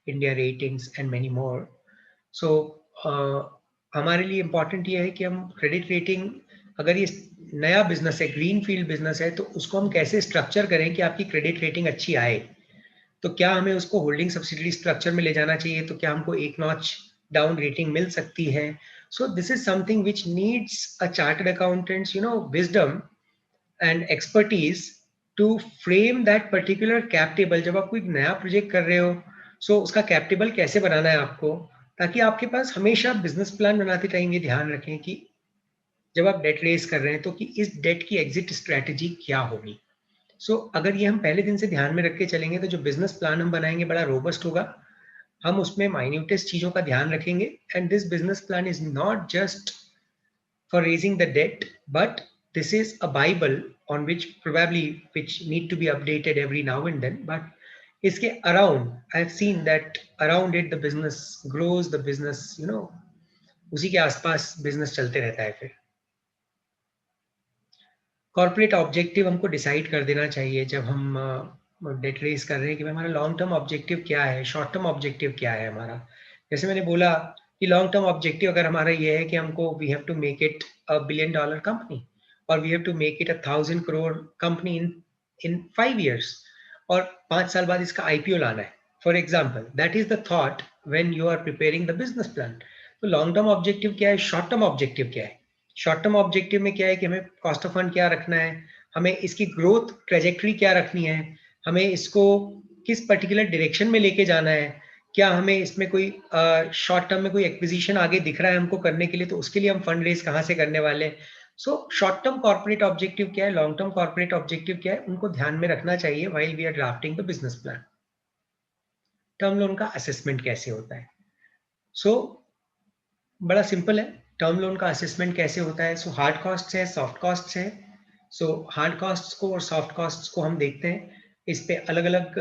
India ratings and many more. So हमारे लिए इम्पॉर्टेंट ये है कि हम क्रेडिट रेटिंग, अगर ये नया बिजनेस है, ग्रीन फील्ड बिजनेस है, तो उसको हम कैसे स्ट्रक्चर करें कि आपकी क्रेडिट रेटिंग अच्छी आए. तो क्या हमें उसको होल्डिंग सब्सिडरी स्ट्रक्चर में ले जाना चाहिए, तो क्या हमको एक नॉच डाउन रेटिंग मिल सकती है. So this is something which needs a chartered accountants wisdom and expertise to frame that particular cap table. जब आप कोई नया प्रोजेक्ट कर रहे हो, सो उसका कैप टेबल कैसे बनाना है आपको, ताकि आपके पास हमेशा बिजनेस प्लान बनाते टाइम ये ध्यान रखें कि जब आप डेट रेज कर रहे हैं तो कि इस डेट की एग्जिट स्ट्रेटेजी क्या होगी. सो अगर ये हम पहले दिन से ध्यान में रख के चलेंगे तो जो बिजनेस प्लान हम बनाएंगे बड़ा रोबस्ट होगा. हम उसमें माइन्यूटेस्ट चीजों का ध्यान रखेंगे. And this business plan is not just for raising the debt, but this is a Bible on which need to be updated every now and then. But iske around, I've seen that around it the business grows, the business, उसी के आसपास business चलते रहता है. फिर corporate objective हमको decide कर देना चाहिए जब हम डेट रेज कर रहे हैं कि हमारा लॉन्ग टर्म ऑब्जेक्टिव क्या है, शॉर्ट टर्म ऑब्जेक्टिव क्या है हमारा. जैसे मैंने बोला कि लॉन्ग टर्म ऑब्जेक्टिव अगर हमारा ये है कि हमको we have to make it a $1 billion company, और we have to make it 1,000 crore company in 5 years, और 5 साल बाद इसका आईपीओ लाना है, for example. That is the thought when you are preparing the business plan. तो long term objective क्या है, शॉर्ट टर्म ऑब्जेक्टिव क्या है. शॉर्ट टर्म ऑब्जेक्टिव में क्या है कि हमें कॉस्ट ऑफ फंड क्या रखना है, हमें इसकी ग्रोथ ट्रेजेक्टरी क्या रखनी है, हमें इसको किस पर्टिकुलर डायरेक्शन में लेके जाना है, क्या हमें इसमें कोई शॉर्ट टर्म में कोई एक्विजिशन आगे दिख रहा है हमको करने के लिए, तो उसके लिए हम फंड रेज कहाँ से करने वाले हैं. So short term corporate objective क्या है, लॉन्ग टर्म कॉर्पोरेट ऑब्जेक्टिव क्या है, उनको ध्यान में रखना चाहिए while we are drafting the business plan. Term loan का असेसमेंट कैसे होता है. सो बड़ा सिंपल है, टर्म लोन का असेसमेंट कैसे होता है. सो हार्ड कॉस्ट है, सॉफ्ट कॉस्ट है. सो हार्ड कॉस्ट को और सॉफ्ट कॉस्ट को हम देखते हैं. इस पे अलग अलग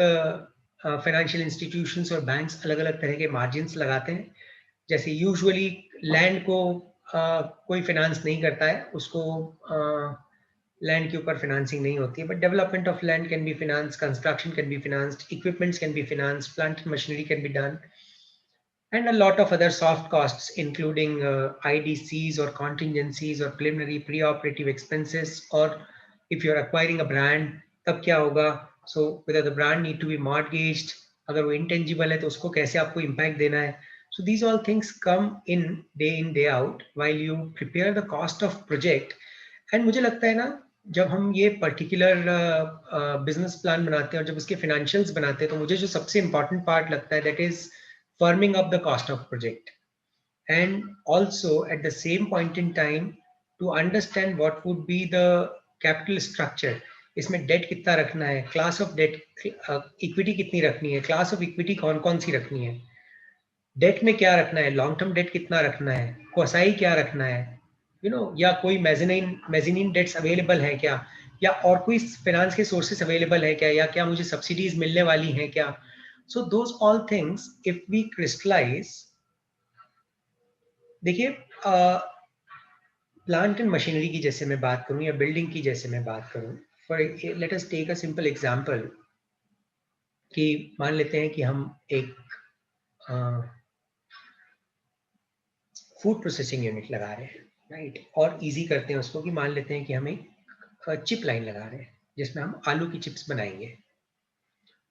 फाइनेंशियल इंस्टीट्यूशंस और बैंक्स अलग अलग तरह के मार्जिन्स लगाते हैं. जैसे यूजुअली लैंड को कोई फाइनेंस नहीं करता है, उसको लैंड के ऊपर फाइनेंसिंग नहीं होती है, but development of land can be financed, construction can be financed, equipments can be financed, plant and machinery can be done, and a lot of other soft costs including IDCs or contingencies or preliminary pre-operative expenses, or if you're acquiring a brand तब क्या होगा. So whether the brand need to be mortgaged, अगर वो intangible है तो उसको कैसे आपको impact देना है. So these all things come in day out while you prepare the cost of project. And मुझे लगता है ना, जब हम ये पर्टिकुलर बिजनेस प्लान बनाते हैं और जब उसके फाइनेंशियल्स बनाते हैं, तो मुझे जो सबसे इम्पॉर्टेंट पार्ट लगता है that is firming up the cost of project, and also at the same point in time to understand what would be the capital structure. इसमें डेट कितना रखना है, क्लास ऑफ डेट, इक्विटी कितनी रखनी है, class of equity कौन कौन सी रखनी है, डेट में क्या रखना है, लॉन्ग टर्म डेट कितना रखना है, कोसाई क्या रखना है, या कोई मेजनीन डेट्स अवेलेबल है क्या, या और कोई फाइनेंस के सोर्सेस अवेलेबल है क्या, या क्या मुझे सब्सिडीज मिलने वाली हैं क्या. So those all things, if we crystallize, देखिए प्लांट एंड मशीनरी की जैसे मैं बात करूं या बिल्डिंग की जैसे मैं बात करूं, for let us take a simple example कि मान लेते हैं कि हम एक फूड प्रोसेसिंग यूनिट लगा रहे हैं, राइट, और इजी करते हैं उसको कि मान लेते हैं कि हम एक चिप लाइन लगा रहे हैं जिसमें हम आलू की चिप्स बनाएंगे,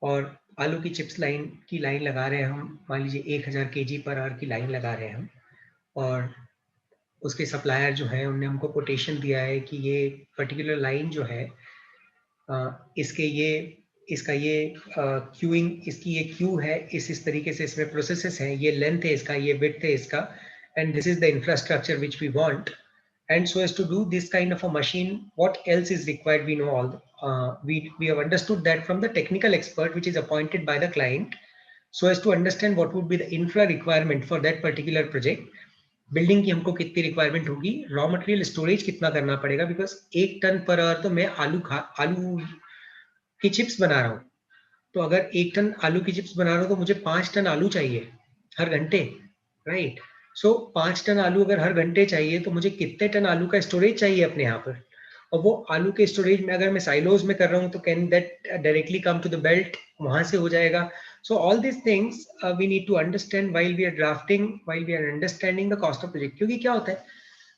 और आलू की चिप्स की लाइन लगा रहे हैं हम, मान लीजिए 1000 kg पर आवर की लाइन लगा रहे हैं हम, और उसके सप्लायर जो है उनने हमको कोटेशन दिया है कि ये पर्टिकुलर लाइन जो है इसका ये क्यूइंग, इसकी ये क्यू है, इस तरीके से इसमें प्रोसेसेस हैं, ये लेंथ है इसका, ये विड्थ है इसका, and this is the infrastructure which we want. And so as to do this kind of a machine, what else is required? We know all. We have understood that from the technical expert, which is appointed by the client, so as to understand what would be the infra requirement for that particular project. Building की हमको कितनी requirement होगी, raw material storage कितना करना पड़ेगा, because 1 ton per hour तो मैं आलू की चिप्स बना रहा हूँ, तो अगर 1 टन आलू की चिप्स बना रहा हूँ तो मुझे 5 टन आलू चाहिए हर घंटे, राइट. सो 5 टन आलू अगर हर घंटे चाहिए तो मुझे कितने टन आलू का स्टोरेज चाहिए अपने यहाँ पर, और वो आलू के स्टोरेज में अगर मैं साइलोज में कर रहा हूँ तो can that directly come to the belt, वहां से हो जाएगा. So all this things we need to understand while we are drafting, while we are understanding the cost of project. क्योंकि क्या होता है,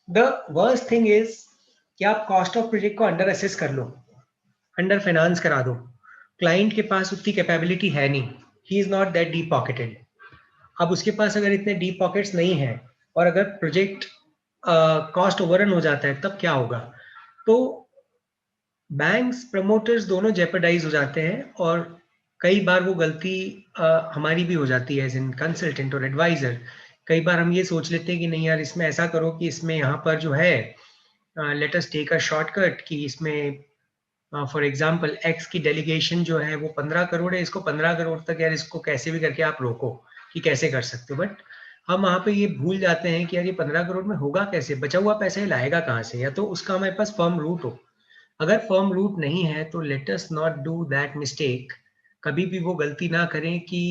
द वर्स्ट थिंग इज कि आप कॉस्ट ऑफ प्रोजेक्ट को अंडर असेस कर लो, अंडर फाइनेंस करा दो. क्लाइंट के पास उतनी कैपेबिलिटी है नहीं, he is not that deep pocketed. अब उसके पास अगर इतने डीप पॉकेट्स नहीं है और अगर प्रोजेक्ट कॉस्ट ओवररन हो जाता है, तब क्या होगा? तो बैंक्स, प्रमोटर्स दोनों जेपरडाइज हो जाते हैं, और कई बार वो गलती हमारी भी हो जाती है एज इन कंसल्टेंट और एडवाइजर. कई बार हम ये सोच लेते हैं कि नहीं यार, इसमें ऐसा करो कि इसमें यहाँ पर जो है let us take a shortcut, कि इसमें फॉर एग्जांपल एक्स की डेलीगेशन जो है वो 15 करोड़ है, इसको 15 करोड़ तक यार इसको कैसे भी करके आप रोको कि कैसे कर सकते हो. बट हम वहाँ पे ये भूल जाते हैं कि यार ये 15 करोड़ में होगा कैसे, बचा हुआ पैसा ये लाएगा कहाँ से, या तो उसका हमारे पास फर्म रूट हो. अगर फर्म रूट नहीं है तो let us not do that mistake. कभी भी वो गलती ना करें कि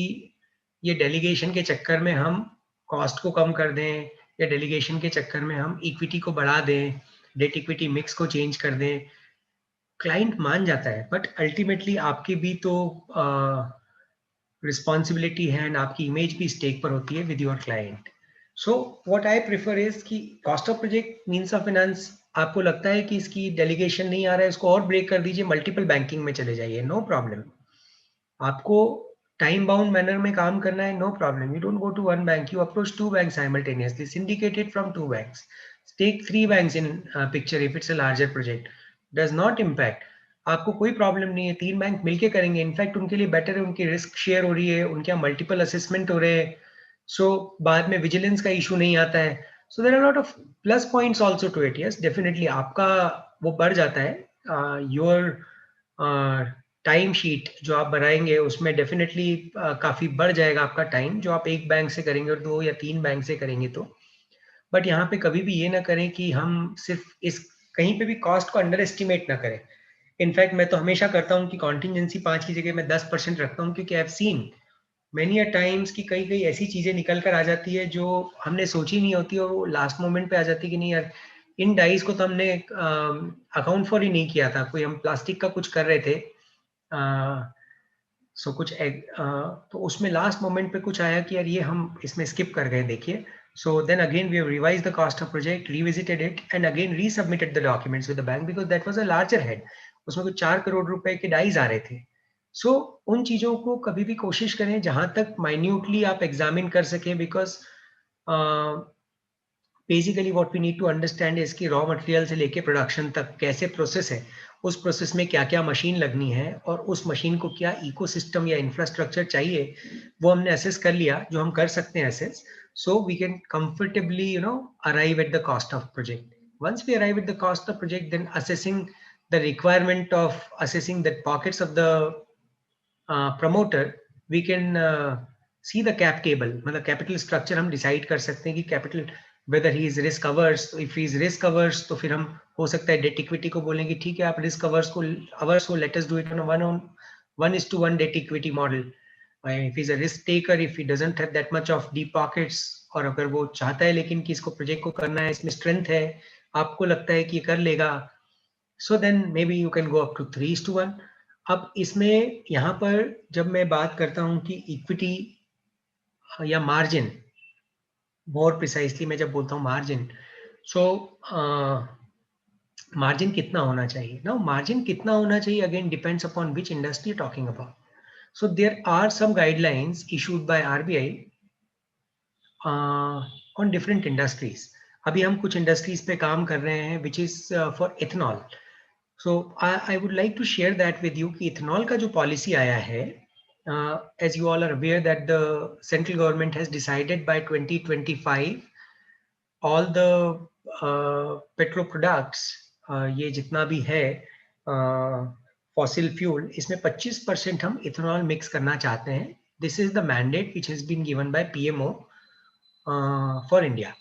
ये डेलीगेशन के चक्कर में हम कॉस्ट को कम कर दें, या डेलीगेशन के चक्कर में हम इक्विटी को बढ़ा दें, डेट इक्विटी मिक्स को चेंज कर दें. क्लाइंट मान जाता है, बट अल्टीमेटली आपकी भी तो रिस्पॉन्सिबिलिटी है एंड आपकी इमेज भी स्टेक पर होती है with your client. So what I prefer is कि cost of project means of finance, आपको लगता है कि इसकी डेलीगेशन नहीं आ रहा है, इसको और ब्रेक कर दीजिए, मल्टीपल बैंकिंग में चले जाइए, नो प्रॉब्लम. आपको टाइम बाउंड मैनर में काम करना है, no problem. You don't go to one bank, you approach to banks simultaneously, syndicated from two banks, take three banks in picture if it's a larger project, does not impact. आपको कोई problem नहीं है, 3 bank मिलके करेंगे, in fact उनके लिए better है, उनकी रिस्क शेयर हो रही है, उनके यहाँ मल्टीपल असेसमेंट हो रहे हैं, सो बाद में विजिलेंस का इशू नहीं आता है. So there are lot of plus points also to it. Yes, definitely आपका वो बढ़ जाता है, योर टाइम शीट जो आप बनाएंगे उसमें डेफिनेटली काफी बढ़ जाएगा आपका टाइम, जो आप एक बैंक से करेंगे और 2 या 3 बैंक से करेंगे तो. बट यहाँ पे कभी भी ये ना करें कि हम सिर्फ इस कहीं पे भी कॉस्ट को अंडर एस्टिमेट ना करें. इनफैक्ट मैं तो हमेशा करता हूँ कि कॉन्टिजेंसी 5 की जगह मैं 10% रखता हूँ, क्योंकि I have seen many a times कि कई कई ऐसी चीजें निकल कर आ जाती है जो हमने सोची नहीं होती, और वो लास्ट मोमेंट पे आ जाती है कि नहीं यार, इन डाइस को तो हमने अकाउंट फॉर ही नहीं किया था, कोई हम प्लास्टिक का कुछ कर रहे थे, सो कुछ तो उसमें लास्ट मोमेंट पे कुछ आया कि यार ये हम इसमें स्किप कर गए, देखिए. So then again we have revised the cost of project, revisited it, and again resubmitted the documents with the bank because that was a larger head. उसमें कुछ 4 करोड़ रुपए के डाइज आ रहे थे. So उन चीजों को कभी भी कोशिश करें जहां तक माइन्यूटली आप एग्जामिन कर सकें, because basically what we need to understand है इसकी रॉ मटेरियल से लेके प्रोडक्शन तक कैसे प्रोसेस है, उस प्रोसेस में क्या क्या मशीन लगनी है, और उस मशीन को क्या इकोसिस्टम या इंफ्रास्ट्रक्चर चाहिए, वो हमने असेस कर लिया, जो हम कर सकते हैं assess. So we can comfortably, arrive at the cost of project. Once we arrive at the cost of project, then assessing the requirement of assessing the pockets of the promoter, we can see the cap table. मतलब capital structure हम decide कर सकते हैं कि capital whether he is risk averse. So if he is risk averse, तो फिर हम हो सकता है debt equity को बोलेंगे ठीक है आप risk averse को let us do it on a 1:1 debt equity model. If he's a risk taker, if he doesn't have that much of deep pockets, और अगर वो चाहता है लेकिन कि इसको प्रोजेक्ट को करना है, इसमें स्ट्रेंथ है, आपको लगता है कि ये कर लेगा, so then maybe you can go up to 3:1. अब इसमें यहाँ पर जब मैं बात करता हूँ कि इक्विटी या मार्जिन, मोर प्रिसाइसली मैं जब बोलता हूँ मार्जिन, सो मार्जिन कितना होना चाहिए ना, मार्जिन कितना होना चाहिए again depends upon which industry talking about. So there are some guidelines issued by RBI on different industries. अभी हम कुछ industries पे काम कर रहे हैं which is for ethanol. So I would like to share that with you कि ethanol का जो policy आया है, as you all are aware that the central government has decided by 2025 all the petro products, ये जितना भी है fossil fuel, इसमें 25% हम इथेनॉल मिक्स करना चाहते हैं. This is the mandate which has been given by PMO for India.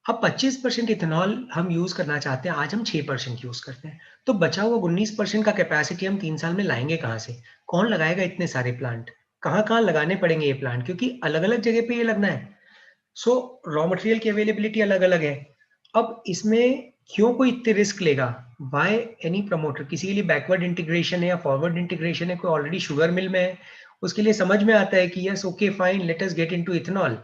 अब 25% इथेनॉल हम यूज करना चाहते हैं, आज हम 6% यूज करते हैं, तो बचा हुआ 19% का कैपेसिटी हम 3 साल में लाएंगे कहाँ से, कौन लगाएगा इतने सारे प्लांट, कहाँ कहाँ लगाने पड़ेंगे ये प्लांट, क्योंकि अलग अलग जगह पे ये लगना है. सो रॉ मटेरियल की अवेलेबिलिटी अलग अलग है. अब इसमें क्यों कोई इतने रिस्क लेगा, why any promoter, किसी के लिए बैकवर्ड इंटीग्रेशन है या फॉरवर्ड इंटीग्रेशन है, कोई ऑलरेडी शुगर मिल में है, उसके लिए समझ में आता है कि yes okay fine, let us get into ethanol,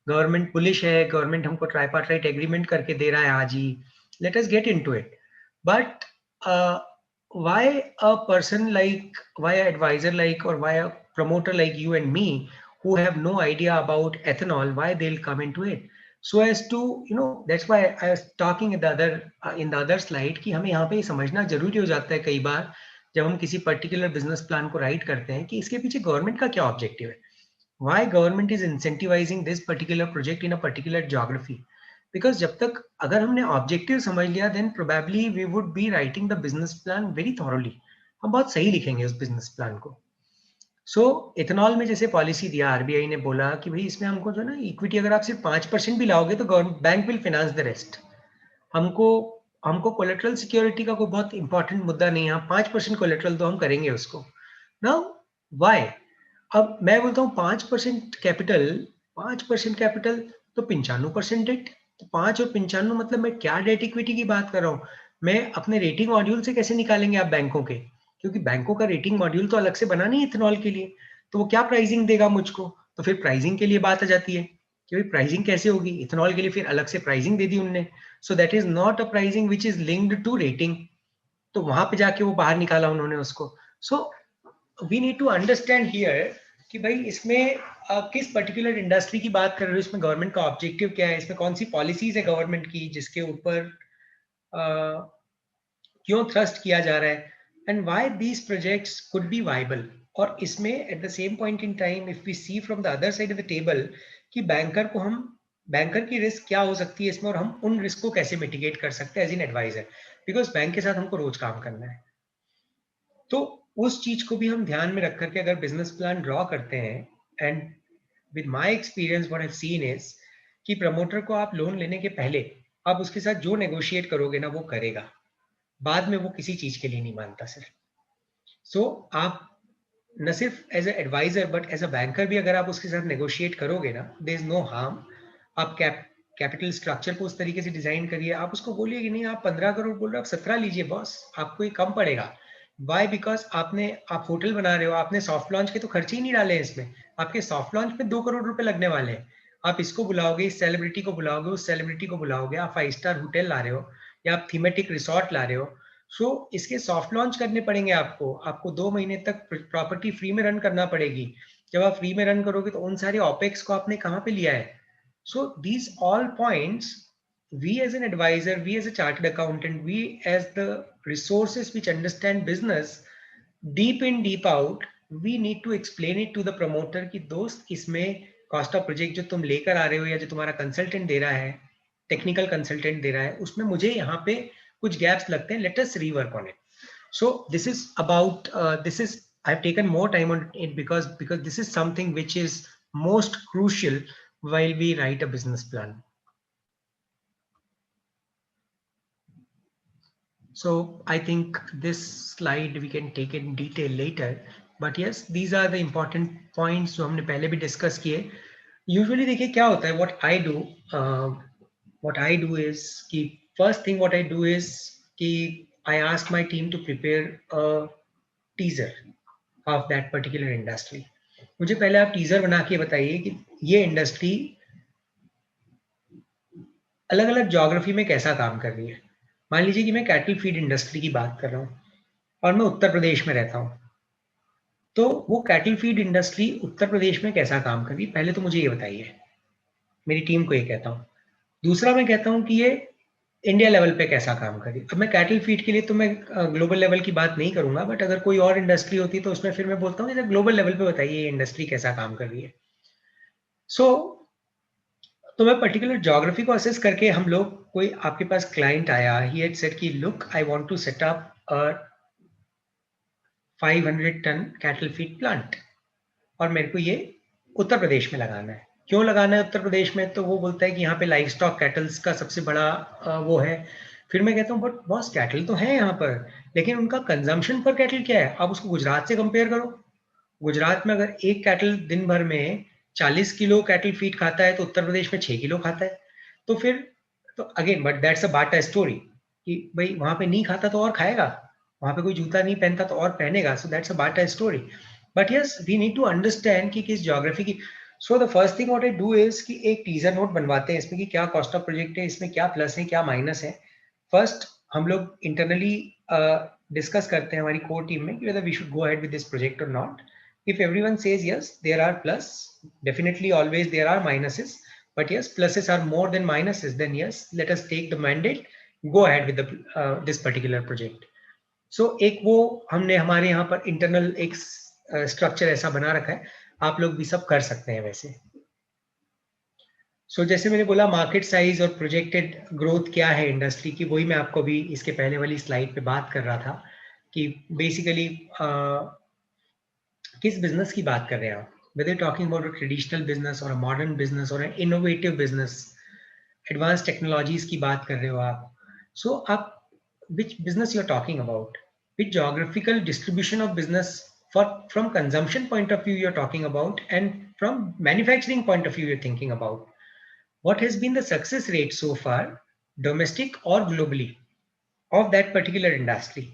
government पुलिश है, गवर्नमेंट हमको ट्राइपार्टाइट एग्रीमेंट करके दे रहा है आज ही, let us get into it. But why a person like, why an advisor like, or why a promoter like you and me who have no idea about ethanol, why they'll come into it? So as to, you know, that's why I was talking in the other slide कि हमें यहाँ पे समझना जरूरी हो जाता है कई बार जब हम किसी पर्टिकुलर बिजनेस प्लान को राइट करते हैं कि इसके पीछे गवर्नमेंट का क्या ऑब्जेक्टिव है, why government is incentivizing this particular project in a particular geography. Because जब तक अगर हमने ऑब्जेक्टिव समझ लिया then probably we would be writing the business plan very thoroughly, हम बहुत सही लिखेंगे उस बिजनेस प्लान को. सो इथेनॉल में जैसे पॉलिसी दिया, आरबीआई ने बोला कि भाई इसमें हमको जो ना इक्विटी अगर आप सिर्फ 5% भी लाओगे तो government bank will finance the rest. हमको कोलेटरल सिक्योरिटी का कोई बहुत इंपॉर्टेंट मुद्दा नहीं है, 5% कोलेटरल तो हम करेंगे उसको. Now why? अब मैं बोलता हूँ 5% कैपिटल तो 95% डेट, तो 5 और 95 मतलब मैं क्या डेट इक्विटी की बात कर रहा हूँ. मैं अपने रेटिंग मॉड्यूल से कैसे निकालेंगे आप बैंकों के, क्योंकि बैंकों का रेटिंग मॉड्यूल तो अलग से बना नहीं इथेनॉल के लिए, तो वो क्या प्राइसिंग देगा मुझको. तो फिर प्राइसिंग के लिए बात आ जाती है कि भाई प्राइसिंग कैसे होगी, इथेनॉल के लिए फिर अलग से प्राइसिंग दे दी उनने. So that is not a pricing which is linked to rating, तो वहां पे जाके वो बाहर निकाला उन्होंने उसको. So we need to understand here कि भाई इसमें किस पर्टिकुलर इंडस्ट्री की बात कर रहे हो, इसमें गवर्नमेंट का ऑब्जेक्टिव क्या है, इसमें कौन सी पॉलिसीज है गवर्नमेंट की जिसके ऊपर क्यों थ्रस्ट किया जा रहा है, and why these projects could be viable. और इसमें at the same point in time if we see from the other side of the table कि बैंकर की रिस्क क्या हो सकती है इसमें, और हम उन रिस्क को कैसे मिटिगेट कर सकते हैं as an advisor, because bank के साथ हमको रोज काम करना है. तो उस चीज को भी हम ध्यान में रख करके अगर बिजनेस प्लान ड्रॉ करते हैं, and with my experience what I have seen is कि प्रमोटर को आप लोन लेने के पहले आप उसके साथ जो नेगोशिएट करोगे ना वो करेगा, बाद में वो किसी चीज के लिए नहीं मानता सर. सो आप न सिर्फ as a advisor but as a banker भी अगर आप उसके साथ नेगोशिएट करोगे ना, देयर इज नो हार्म. आप कैपिटल स्ट्रक्चर को उस तरीके से डिजाइन करिए, आप उसको बोलिए कि नहीं आप 15 करोड़ बोल रहे हो, आप 17 लीजिए बॉस, आपको ये कम पड़ेगा. वाई? बिकॉज आप होटल बना रहे हो, आपने सॉफ्ट लॉन्च के तो खर्चे ही नहीं डाले इसमें, आपके सॉफ्ट लॉन्च में 2 करोड़ रुपए लगने वाले हैं. आप इसको बुलाओगे, इस सेलिब्रिटी को बुलाओगे, उस सेलिब्रिटी को बुलाओगे, आप 5 स्टार होटल ला रहे हो या आप थीमेटिक रिसोर्ट ला रहे हो. सो इसके सॉफ्ट लॉन्च करने पड़ेंगे आपको 2 महीने तक प्रॉपर्टी फ्री में रन करना पड़ेगी. जब आप फ्री में रन करोगे तो उन सारे ऑपेक्स को आपने कहाँ पे लिया है. So these all points we as an advisor, we as a chartered accountant, we as the resources which understand business deep in deep out, we need to explain it to the promoter कि दोस्त इसमें cost of project जो तुम लेकर आ रहे हो या जो तुम्हारा consultant दे रहा है, technical consultant दे रहा है, उसमें मुझे यहाँ पे कुछ gaps लगते हैं, let us rework on it. So this is about I've taken more time on it because this is something which is most crucial while we write a business plan. So I think this slide we can take it in detail later, but yes, these are the important points जो हमने पहले भी discuss किए. Usually देखिए क्या होता है, what I do is कि first thing what I do is कि I ask my team to prepare a teaser of that particular industry. मुझे पहले आप teaser बना के बताइए कि ये इंडस्ट्री अलग अलग ज्योग्राफी में कैसा काम कर रही है. मान लीजिए कि मैं कैटल फीड इंडस्ट्री की बात कर रहा हूँ और मैं उत्तर प्रदेश में रहता हूँ, तो वो cattle feed industry Uttar Pradesh में कैसा काम कर रही है, पहले तो मुझे ये बताइए. मेरी टीम को ये कहता हूँ. दूसरा मैं कहता हूँ कि ये इंडिया लेवल पे कैसा काम कर रही है. अब मैं कैटल फीड के लिए तो मैं ग्लोबल लेवल की बात नहीं करूंगा, बट अगर कोई और इंडस्ट्री होती तो उसमें फिर मैं बोलता हूँ कि ग्लोबल लेवल पे बताइए ये इंडस्ट्री कैसा काम कर रही है. तो मैं पर्टिकुलर ज्योग्राफी को असेस करके हम लोग, कोई आपके पास क्लाइंट आया, ही हैड सेड कि look I want to set up a 500 ton cattle feed plant और मेरे को ये उत्तर प्रदेश में लगाना है. क्यों लगाना है उत्तर प्रदेश में? तो वो बोलता है कि यहाँ पे लाइव स्टॉक कैटल्स का सबसे बड़ा वो है. फिर मैं कहता हूँ बट बॉस कैटल तो है यहाँ पर, लेकिन उनका कंजम्पशन पर कैटल क्या है. आप उसको गुजरात से कंपेयर करो. गुजरात में अगर एक कैटल दिन भर में 40 किलो कैटल फीड खाता है तो उत्तर प्रदेश में 6 किलो खाता है. तो फिर तो again but that's a Bata story. कि भाई वहां पे नहीं खाता तो और खाएगा, वहां पे कोई जूता नहीं पहनता तो और पहनेगा. So that's a Bata story. But yes, we need to understand कि किस ज्योग्राफी की. So the first thing what I do is कि एक टीजर नोट बनवाते हैं इसमें कि क्या कॉस्ट ऑफ प्रोजेक्ट है, इसमें क्या प्लस है क्या माइनस है. फर्स्ट हम लोग इंटरनली डिस्कस करते हैं हमारी कोर टीम में कि whether we should go ahead with this project or not. If everyone says yes, there are plus, definitely always there are minuses, but yes, pluses are more than minuses, then yes, let us take the mandate, go ahead with the this particular project. So एक वो हमने हमारे यहाँ पर internal एक structure ऐसा बना रखा है, आप लोग भी सब कर सकते हैं वैसे. सो जैसे मैंने बोला मार्केट साइज और प्रोजेक्टेड ग्रोथ क्या है इंडस्ट्री की, वही मैं आपको भी इसके पहले वाली स्लाइड पे बात कर रहा था कि बेसिकली किस बिजनेस की बात कर रहे हैं आप, whether talking about a traditional business or a modern business or an innovative business, advanced technologies की बात कर रहे हो आप. So आप which business you're talking about, which geographical distribution of business from consumption point of view you're talking about, and from manufacturing point of view you're thinking about. What has been the success rate so far, domestic or globally, of that particular industry?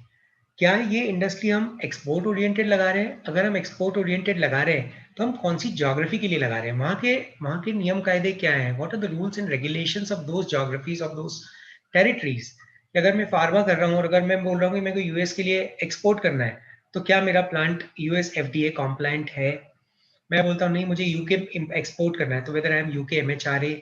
क्या ये industry हम export oriented लगा रहे हैं? अगर हम export oriented लगा रहे हैं तो हम कौन सी ज्योग्राफी के लिए लगा रहे हैं? वहाँ के नियम कायदे क्या हैं? What are the rules and regulations of those geographies of those territories? अगर मैं फार्मा कर रहा हूँ और अगर मैं बोल रहा हूँ कि मेरे को यूएस के लिए एक्सपोर्ट करना है, तो क्या मेरा प्लांट यूएस एफडीए कॉम्प्लायंट है? मैं बोलता हूँ नहीं मुझे यूके एक्सपोर्ट करना है, तो whether I am UK MHRA.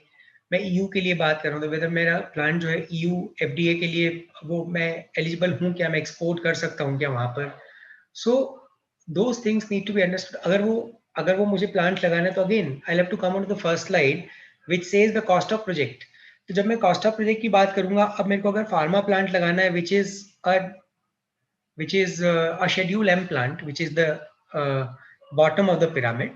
मैं ईयू के लिए बात कर रहा हूँ तो वेदर मेरा प्लांट जो है ईयू एफडीए के लिए वो मैं एलिजिबल हूँ क्या, मैं एक्सपोर्ट कर सकता हूँ क्या वहां पर? So those things need to be understood. अगर वो मुझे प्लांट लगाना है तो again I have to come on to the first slide which says the cost of project. तो जब मैं कॉस्ट ऑफ प्रोजेक्ट की बात करूंगा, अब मेरे को अगर फार्मा प्लांट लगाना है which is a schedule M plant which is the bottom of the pyramid.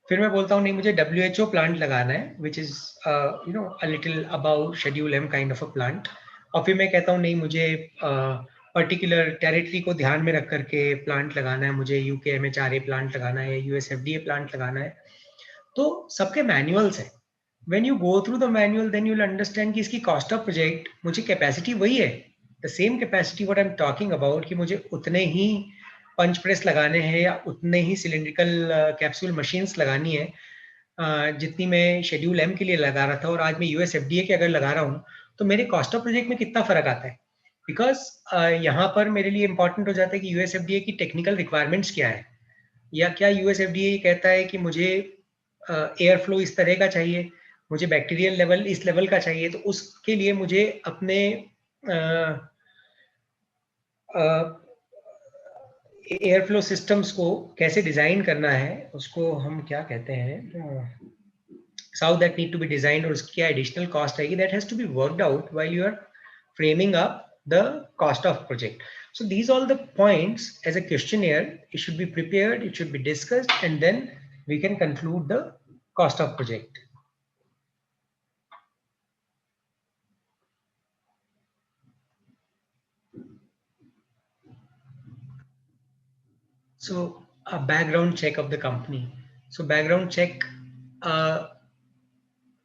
फिर मैं बोलता हूँ नहीं मुझे WHO प्लांट लगाना है which is you know a little above schedule M kind of a plant. और फिर मैं कहता हूँ नहीं मुझे पर्टिकुलर टेरिटरी को ध्यान में रख करके प्लांट लगाना है, मुझे यूके एमएचआरए प्लांट लगाना है, यूएस एफडीए प्लांट लगाना है. तो सबके मैनुअल्स हैं. When you go through the manual then you will understand कि इसकी कॉस्ट ऑफ प्रोजेक्ट, मुझे कैपेसिटी वही है, the same capacity what I am talking about, कि मुझे उतने ही पंच प्रेस लगाने हैं या उतने ही सिलिंड्रिकल कैप्सूल मशीन्स लगानी है जितनी मैं शेड्यूल एम के लिए लगा रहा था, और आज मैं यूएस एफडीए के अगर लगा रहा हूँ, तो मेरे कॉस्ट ऑफ प्रोजेक्ट में कितना फर्क आता है? बिकॉज यहाँ पर मेरे लिए इंपॉर्टेंट हो जाता है कि यूएस एफडीए की टेक्निकल रिक्वायरमेंट्स क्या है, या क्या यूएस एफडीए कहता है कि मुझे एयर फ्लो इस तरह का चाहिए, मुझे बैक्टीरियल लेवल इस लेवल का चाहिए, तो उसके लिए मुझे अपने एयर फ्लो सिस्टम्स को कैसे डिजाइन करना है, उसको हम क्या कहते हैं, how that need to be designed, और उसकी क्या एडिशनल कॉस्ट आएगी, that has to be worked out while you are framing up the cost of project. So these all the points as a questionnaire, it should be prepared, it should be discussed, and then we can conclude the cost of project. So a background check of the company. So background check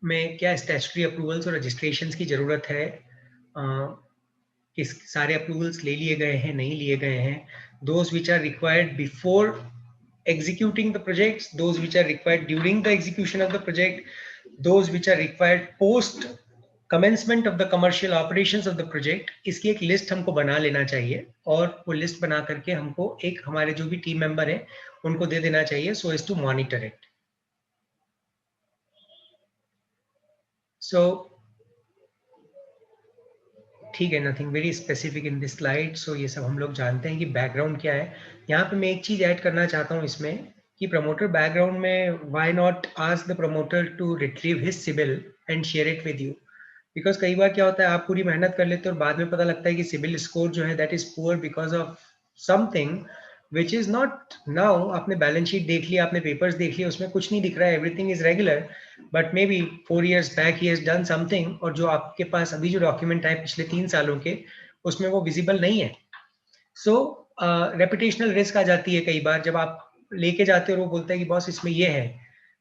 में क्या statutory approvals और registrations की जरूरत है, किस सारे approvals ले लिए गए हैं, नहीं लिए गए हैं, those which are required before executing the projects, those which are required during the execution of the project, those which are required post commencement of the commercial operations of the project. इसकी एक list हमको बना लेना चाहिए, और वो list बना करके हमको एक हमारे जो भी टीम मेंबर हैं उनको दे देना चाहिए, so as to monitor it. So ठीक है, nothing very specific in this slide. So ये सब हम लोग जानते हैं कि बैकग्राउंड क्या है. यहाँ पे मैं एक चीज ऐड करना चाहता हूँ इसमें कि प्रमोटर बैकग्राउंड में why not ask the promoter to retrieve his CIBIL and share it with you. Because कई बार क्या होता है, आप पूरी मेहनत कर लेते हो और बाद में पता लगता है कि सिबिल स्कोर जो है that is poor because of something which is not now. आपने बैलेंस शीट देख लिया, आपने पेपर्स देख लिया, उसमें कुछ नहीं दिख रहा है, everything is regular, but may be 4 years back he has done something, और जो आपके पास अभी जो डॉक्यूमेंट है पिछले 3 सालों के, उसमें वो विजिबल नहीं है. सो रेपुटेशनल रिस्क आ जाती है कई बार जब आप लेके जाते हो और वो बोलता है कि बॉस इसमें ये है.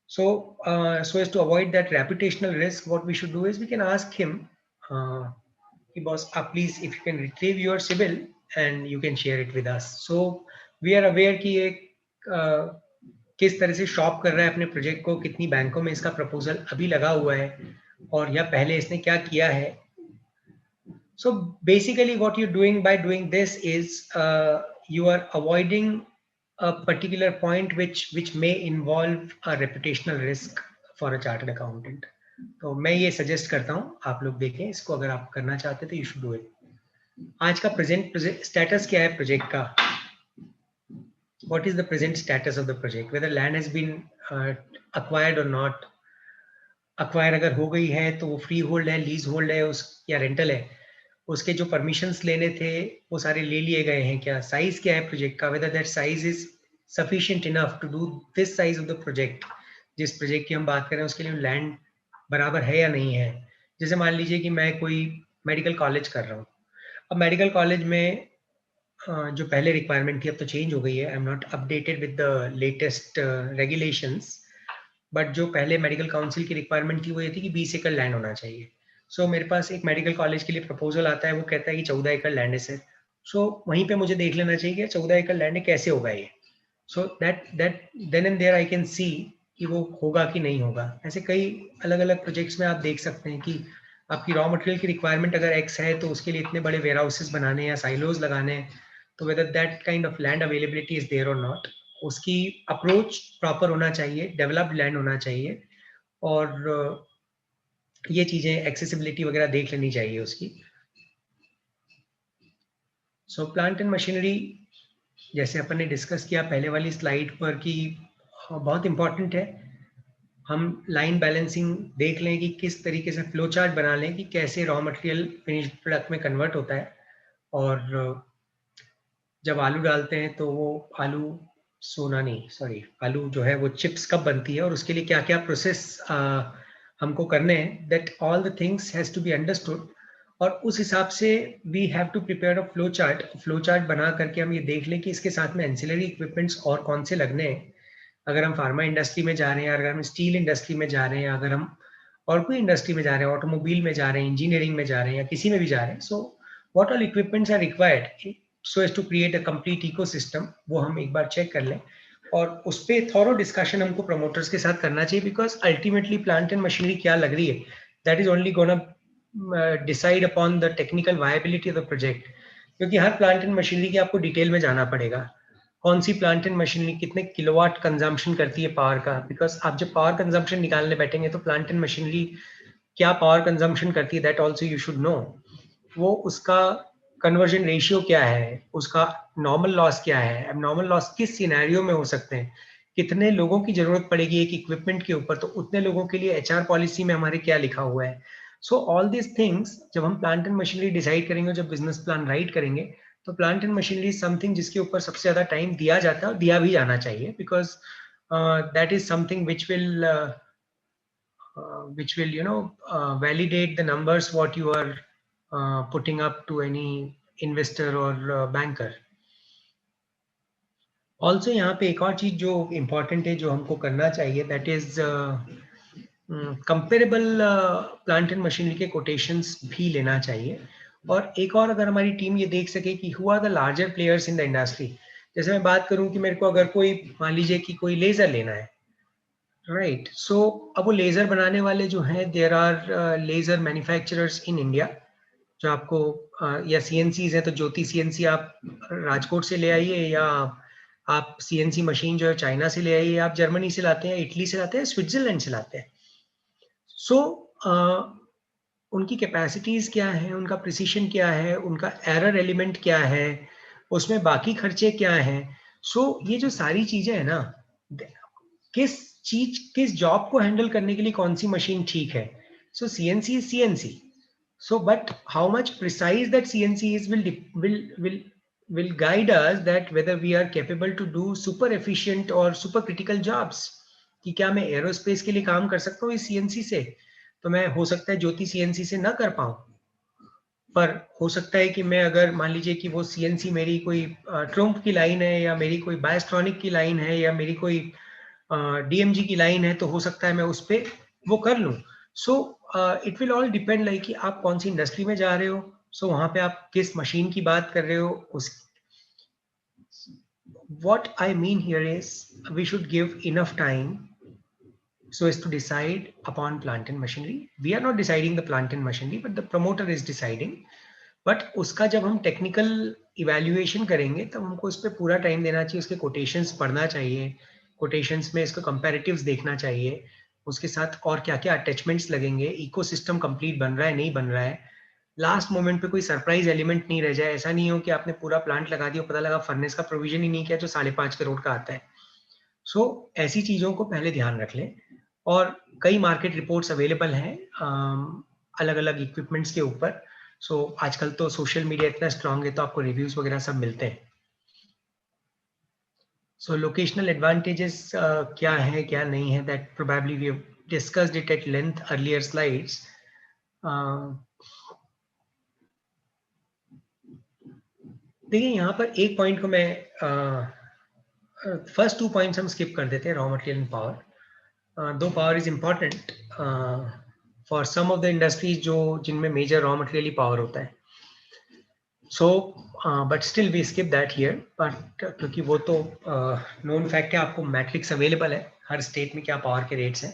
so as to avoid that reputational risk, what we should do is we can ask him कि boss, please if you can retrieve your CIBIL and you can share it with us. So we are aware कि एक किस तरह से shop कर रहा है अपने प्रोजेक्ट को, कितनी बैंकों में इसका प्रपोजल अभी लगा हुआ है और या पहले इसने क्या किया है. So basically what you're doing by doing this is you are avoiding a particular point which may involve a reputational risk for a chartered accountant. तो मैं ये सजेस्ट करता हूँ आप लोग देखें इसको, अगर आप करना चाहते तो यू शुड डू इट. आज का प्रेजेंट स्टेटस क्या है प्रोजेक्ट का? What is the present status of the project? Whether land has been acquired or not. Acquire अगर हो गई है तो वो फ्री होल्ड है, लीज होल्ड है, उस या रेंटल है, उसके जो परमिशंस लेने थे वो सारे ले लिए गए हैं क्या? साइज क्या है प्रोजेक्ट का? Whether that size is sufficient enough to do this size of the project. जिस प्रोजेक्ट की हम बात कर रहे हैं उसके लिए लैंड बराबर है या नहीं है. जैसे मान लीजिए कि मैं कोई मेडिकल कॉलेज कर रहा हूँ. अब मेडिकल कॉलेज में जो पहले रिक्वायरमेंट थी अब तो चेंज हो गई है. I am not updated with the latest regulations, but जो पहले मेडिकल काउंसिल की रिक्वायरमेंट थी वो ये थी कि 20 एकड़ लैंड होना चाहिए. सो मेरे पास एक मेडिकल कॉलेज के लिए प्रपोजल आता है, वो कहता है कि 14 एकड़ लैंड है सर. सो वहीं पे मुझे देख लेना चाहिए कि 14 एकड़ लैंड कैसे होगा ये. So that then and there I can see कि वो होगा कि नहीं होगा. ऐसे कई अलग अलग प्रोजेक्ट्स में आप देख सकते हैं कि आपकी रॉ मटेरियल की रिक्वायरमेंट अगर एक्स है तो उसके लिए इतने बड़े वेयर हाउसेस बनाने या साइलोज लगाने हैं, तो whether that kind of land availability is there और नॉट. उसकी अप्रोच प्रॉपर होना चाहिए, डेवलप्ड लैंड होना चाहिए, और ये चीजें एक्सेसिबिलिटी वगैरह देख लेनी चाहिए उसकी. सो प्लांट एंड मशीनरी जैसे अपन ने डिस्कस किया पहले वाली स्लाइड पर कि बहुत इंपॉर्टेंट है हम लाइन बैलेंसिंग देख लें कि किस तरीके से फ्लो चार्ट बना लें कि कैसे रॉ मटेरियल फिनिश प्रोडक्ट में कन्वर्ट होता है, और जब आलू डालते हैं तो वो आलू जो है वो चिप्स कब बनती है और उसके लिए क्या क्या प्रोसेस हमको करने हैं. That all the things has to be understood, और उस हिसाब से we have to prepare a flow chart बना करके हम ये देख लें कि इसके साथ में एंसिलरी इक्विपमेंट्स और कौन से लगने हैं. अगर हम फार्मा इंडस्ट्री में जा रहे हैं, अगर हम स्टील इंडस्ट्री में जा रहे हैं, अगर हम और कोई इंडस्ट्री में जा रहे हैं, ऑटोमोबाइल में जा रहे हैं, इंजीनियरिंग में जा रहे हैं, या किसी में भी जा रहे हैं, so what all equipments are required so as to create a complete ecosystem, वो हम एक बार चेक कर लें. और उस पर थॉरो डिस्कशन हमको प्रमोटर्स के साथ करना चाहिए, because ultimately plant and machinery क्या लग रही है that is only gonna decide upon the technical viability of the project. क्योंकि हर प्लांट एंड मशीनरी की आपको डिटेल में जाना पड़ेगा. कौन सी प्लांट एंड मशीनरी कितने किलोवाट कंजम्पशन करती है पावर का, बिकॉज आप जब पावर कंजम्पशन निकालने बैठेंगे तो प्लांट एंड मशीनरी क्या पावर कंजम्पशन करती है that also you should know. वो उसका कन्वर्जन रेशियो क्या है, उसका नॉर्मल लॉस क्या है, अब नॉर्मल लॉस किस सिनेरियो में हो सकते हैं, कितने लोगों की जरूरत पड़ेगी एक इक्विपमेंट के ऊपर, तो उतने लोगों के लिए एचआर पॉलिसी में हमारे क्या लिखा हुआ है. सो ऑल दिस थिंग्स जब हम प्लांट एंड मशीनरी डिसाइड करेंगे, जब बिजनेस प्लान राइट करेंगे, तो प्लांट एंड मशीनरी समथिंग जिसके ऊपर सबसे ज्यादा टाइम दिया जाता है और दिया भी जाना चाहिए, because that is something which will you know validate the numbers what you are putting up to any investor or banker. Also यहाँ पे एक और चीज जो important है जो हमको करना चाहिए, that is comparable plant and machinery के quotations भी लेना चाहिए. और एक और अगर हमारी टीम ये देख सके कि who are the larger players in the industry. जैसे मैं बात करूं कि मेरे को अगर कोई मान लीजिए कि कोई लेजर लेना है, राइट, सो अब वो लेजर बनाने वाले जो हैं, there are laser manufacturers in India जो आपको या सीएनसीज है तो ज्योति सीएनसी आप राजकोट से ले आइए, या आप सीएनसी मशीन जो है चाइना से ले आइए, आप जर्मनी से लाते हैं, इटली से लाते हैं, स्विट्जरलैंड से लाते हैं. सो उनकी कैपेसिटीज क्या है, उनका प्रिसीशन क्या है, उनका एरर एलिमेंट क्या है, उसमें बाकी खर्चे क्या हैं. सो ये जो सारी चीजें है ना, किस जॉब को हैंडल करने के लिए कौन सी मशीन ठीक है. So CNC is CNC. So, but how much precise that CNC is will guide us that whether we are capable to do super efficient or super critical jobs. कि क्या मैं एरोस्पेस के लिए काम कर सकता हूँ इस CNC से, तो मैं हो सकता है ज्योति CNC से ना कर पाऊँ, पर हो सकता है कि मैं अगर मान लीजिए कि वो CNC मेरी कोई ट्रम्प की लाइन है, या मेरी कोई बायोस्ट्रॉनिक की लाइन है, या मेरी कोई DMG की लाइन है, तो हो सकता है मैं उस पर वो कर लूँ. So it will all depend like कि आप कौन सी इंडस्ट्री में जा रहे हो, सो वहां पे आप किस मशीन की बात कर रहे हो उस what I mean here is we should give enough time so as to decide upon plant and machinery. We are not deciding the plant and machinery, but the promoter is deciding. But उसका जब हम technical evaluation करेंगे तब हमको उस पर पूरा time देना चाहिए, उसके कोटेशंस पढ़ना चाहिए, कोटेशंस में इसको कंपैरेटिव्स देखना चाहिए, उसके साथ और क्या क्या अटैचमेंट्स लगेंगे, इकोसिस्टम कंप्लीट बन रहा है नहीं बन रहा है, लास्ट मोमेंट पे कोई सरप्राइज एलिमेंट नहीं रह जाए। ऐसा नहीं हो कि आपने पूरा प्लांट लगा दिया, पता लगा फर्नेस का प्रोविजन ही नहीं किया जो 5.5 करोड़ का आता है। सो ऐसी चीजों को पहले ध्यान रख लें। और कई मार्केट रिपोर्ट्स अवेलेबल हैं अलग अलग इक्विपमेंट्स के ऊपर। सो आजकल तो सोशल मीडिया इतना स्ट्रांग है तो आपको रिव्यूज वगैरह सब मिलते हैं। सो लोकेशनल एडवांटेजेस क्या है क्या नहीं है, that probably we have discussed it at length earlier slides. देखिए यहाँ पर एक पॉइंट को मैं फर्स्ट 2 पॉइंट्स हम स्किप कर देते हैं, raw material and power. Though power is important for some of the industries जो जिनमें मेजर रॉ मटेरियल ही पावर होता है। So but still we skip that here, but क्योंकि वो तो नोन फैक्ट है, आपको मैट्रिक्स अवेलेबल है हर स्टेट में क्या पावर के रेट्स हैं,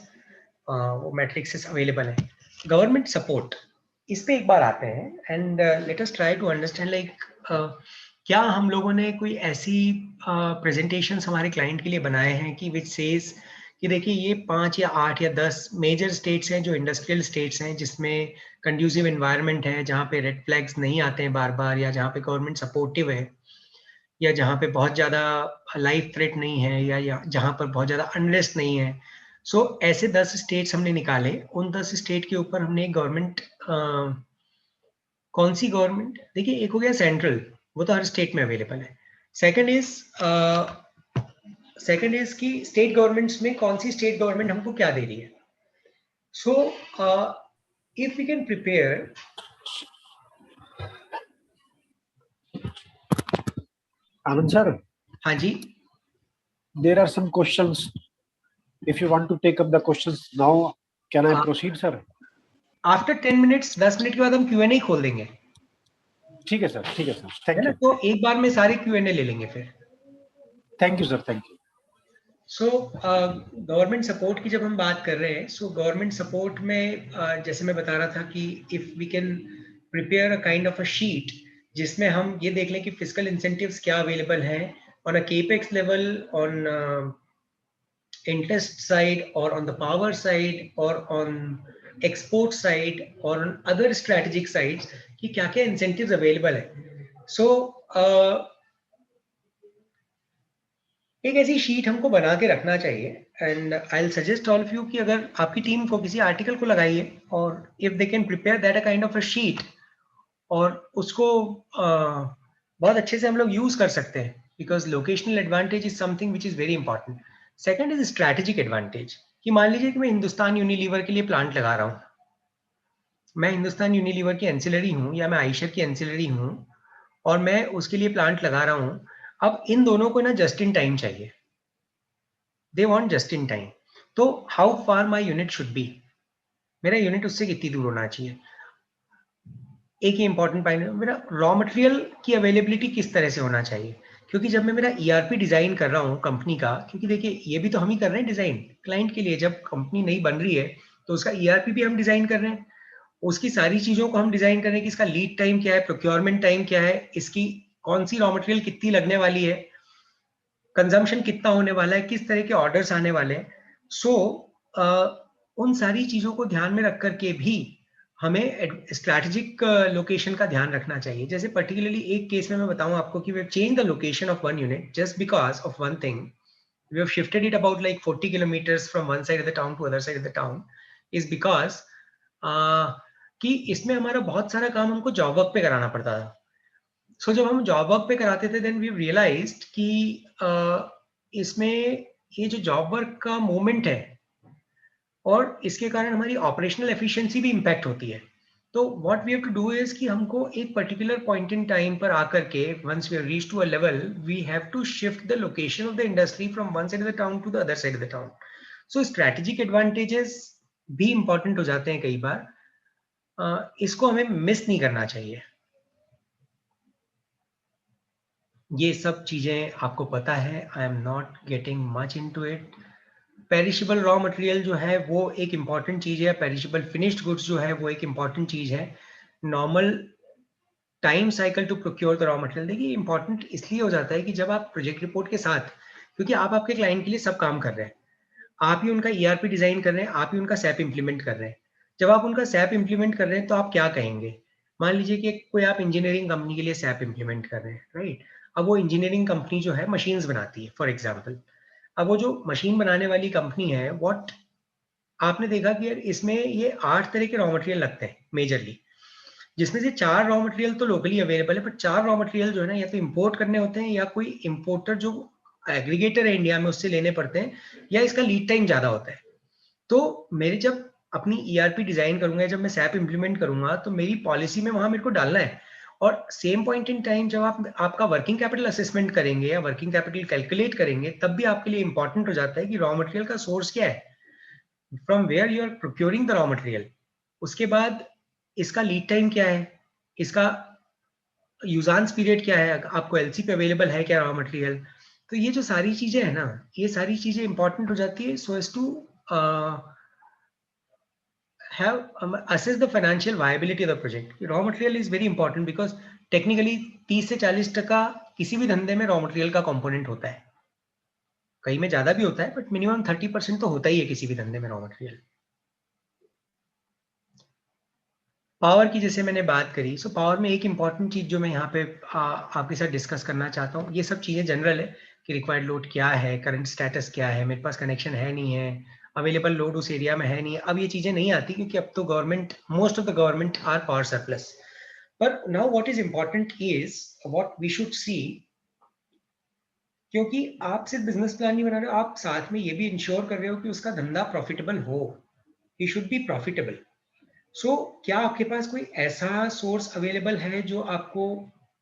वो मैट्रिक्स अवेलेबल है। गवर्नमेंट सपोर्ट, इस पे एक बार आते हैं and let us try to understand like क्या हम लोगों ने कोई ऐसी प्रेजेंटेशंस हमारे क्लाइंट के लिए बनाए हैं कि विच सेज कि देखिए ये 5 या 8 या 10 मेजर स्टेट्स हैं जो इंडस्ट्रियल स्टेट्स हैं जिसमें कंड्यूसिव एनवायरनमेंट है, जहाँ पे रेड फ्लैग्स नहीं आते हैं बार बार, या जहाँ पे गवर्नमेंट सपोर्टिव है, या जहाँ पे बहुत ज़्यादा लाइफ थ्रेट नहीं है, या जहाँ पर बहुत ज़्यादा अनरेस्ट नहीं है। सो ऐसे 10 स्टेट्स हमने निकाले। उन 10 स्टेट के ऊपर हमने गवर्नमेंट, कौन सी गवर्नमेंट, देखिए एक हो गया सेंट्रल, वो तो हर स्टेट में अवेलेबल है। सेकंड इज कि स्टेट गवर्नमेंट्स में कौन सी स्टेट गवर्नमेंट हमको क्या दे रही है। So if we can prepare, Anand sir, हाँ जी, there are some questions. If you want to take up the questions now, can I proceed, sir? After 10 minutes, 10 minute के बाद हम Q&A खोल देंगे, ठीक है सर, ठीक है सर, है थैंक ना? यू, तो एक बार में सारे Q&A ले लेंगे फिर। Thank you sir, thank you. So government support की जब हम बात कर रहे हैं, सो गवर्नमेंट सपोर्ट में जैसे मैं बता रहा था कि if we can prepare a kind of a sheet जिसमें हम ये देख लें कि फिस्कल इंसेंटिव्स क्या अवेलेबल हैं on a capex level, on interest side, or on the power side, or on export side, or on other strategic sides कि क्या क्या incentives available है। So एक ऐसी शीट हमको बना के रखना चाहिए and I will suggest all of you कि अगर आपकी टीम को किसी आर्टिकल को लगाइए और if they can prepare that a kind of a sheet, और उसको बहुत अच्छे से हम लोग यूज कर सकते हैं, because locational advantage is something which is very important. Second is strategic advantage, कि मान लीजिए कि मैं हिंदुस्तान यूनिलीवर के लिए प्लांट लगा रहा हूँ, मैं हिंदुस्तान यूनिलीवर की एंसिलरी हूँ या मैं आयशर की एंसिलरी हूँ और मैं उसके लिए प्लांट लगा रहा हूँ। अब इन दोनों को ना जस्ट इन टाइम चाहिए, they want just in time. तो how far my unit should be, मेरा यूनिट उससे कितनी दूर होना चाहिए। एक ही इंपॉर्टेंट पॉइंट, मेरा रॉ मटेरियल की अवेलेबिलिटी किस तरह से होना चाहिए, क्योंकि जब मैं मेरा ईआरपी डिजाइन कर रहा हूँ कंपनी का, क्योंकि देखिए ये भी तो हम ही कर रहे हैं डिजाइन क्लाइंट के लिए, जब कंपनी नई बन रही है तो उसका ईआरपी भी हम डिजाइन कर रहे हैं, उसकी सारी चीजों को हम डिजाइन कर रहे हैं कि इसका लीड टाइम क्या है, प्रोक्योरमेंट टाइम क्या है, इसकी कौन सी रॉ मटेरियल कितनी लगने वाली है, कंजम्पशन कितना होने वाला है, किस तरह के ऑर्डर्स आने वाले हैं। सो उन सारी चीजों को ध्यान में रख करके भी हमें स्ट्रैटेजिक लोकेशन का ध्यान रखना चाहिए। जैसे पर्टिकुलरली एक केस में मैं बताऊं आपको कि we change the location of one unit just because of one thing, we have shifted it about like 40 kilometres from one side of the town to other side of the town, is because कि इसमें हमारा बहुत सारा काम हमको job work पे कराना पड़ता था। सो जब हम जॉब वर्क पे कराते थे देन वी रियलाइज्ड कि इसमें ये जो जॉब वर्क का मूवमेंट है और इसके कारण हमारी ऑपरेशनल एफिशिएंसी भी इम्पैक्ट होती है। तो what we have to do is कि हमको एक पर्टिकुलर पॉइंट इन टाइम पर आकर के once we reach to a level we have to shift the location of the industry from one side of the town to the other side of the town. So strategic advantages भी important हो जाते हैं कई बार, इसको हमें miss नहीं करना चाहिए। ये सब चीजें आपको पता है, I am not getting much into it. Perishable raw material जो है वो एक इम्पॉर्टेंट चीज है, पेरिशेबल फिनिश्ड गुड्स जो है वो एक इम्पॉर्टेंट चीज है। Normal time cycle to procure the raw material, देखिए इंपॉर्टेंट इसलिए हो जाता है कि जब आप प्रोजेक्ट रिपोर्ट के साथ, क्योंकि आप आपके क्लाइंट के लिए सब काम कर रहे हैं, आप ही उनका ईआरपी डिजाइन कर रहे हैं, आप ही उनका सैप इंप्लीमेंट कर रहे हैं। जब आप उनका सैप इंप्लीमेंट कर रहे हैं तो आप क्या कहेंगे? मान लीजिए कि कोई आप इंजीनियरिंग कंपनी के लिए सैप इंप्लीमेंट कर रहे हैं, राइट? अब वो इंजीनियरिंग कंपनी जो है मशीन्स बनाती है फॉर एग्जाम्पल। अब वो जो मशीन बनाने वाली कंपनी है, व्हाट आपने देखा कि यार इसमें ये 8 तरह के रॉ मटेरियल लगते हैं मेजरली, जिसमें से 4 रॉ मटेरियल तो लोकली अवेलेबल है, पर 4 रॉ मटेरियल जो है ना या तो इंपोर्ट करने होते हैं, या कोई इंपोर्टर जो एग्रीगेटर है इंडिया में उससे लेने पड़ते हैं, या इसका लीड टाइम ज्यादा होता है। तो मेरे जब अपनी ईआरपी डिजाइन करूंगा, जब मैं सैप इंप्लीमेंट करूंगा, तो मेरी पॉलिसी में वहां मेरे को डालना है। और सेम पॉइंट इन टाइम जब आप आपका वर्किंग कैपिटल असेसमेंट करेंगे या वर्किंग कैपिटल कैलकुलेट करेंगे, तब भी आपके लिए इंपॉर्टेंट हो जाता है कि रॉ मटेरियल का सोर्स क्या है, from where you are procuring the raw material. उसके बाद इसका लीड टाइम क्या है, इसका यूजांस पीरियड क्या है, आपको एलसी पे अवेलेबल है क्या रॉ मटेरियल। तो ये जो सारी चीजें है ना, ये सारी चीजें इंपॉर्टेंट हो जाती है so as to have assess the financial viability of the project. Raw material is very important because technically 30 से 40% किसी भी धंधे में रॉ मटेरियल का कंपोनेंट होता है, कहीं में ज्यादा भी होता है, बट मिनिमम 30% तो होता ही है किसी भी धंधे में रॉ मटेरियल। पावर की जैसे मैंने बात करी, सो पावर में एक इंपॉर्टेंट चीज जो मैं यहाँ पे आपके साथ डिस्कस करना चाहता हूँ, ये सब चीजें जनरल है कि रिक्वायर्ड लोड क्या है, करंट स्टेटस क्या है, मेरे पास कनेक्शन है नहीं है, अवेलेबल लोड उस एरिया में है नहीं है। अब ये चीजें नहीं आती क्योंकि अब तो government, most of the government are power surplus. पर now what is important is what we should see, क्योंकि आप सिर्फ बिजनेस प्लान नहीं बना रहे हो, आप साथ में ये भी इंश्योर कर रहे हो कि उसका धंधा प्रॉफिटेबल हो, ही शुड बी प्रॉफिटेबल। सो क्या आपके पास कोई ऐसा सोर्स अवेलेबल है जो आपको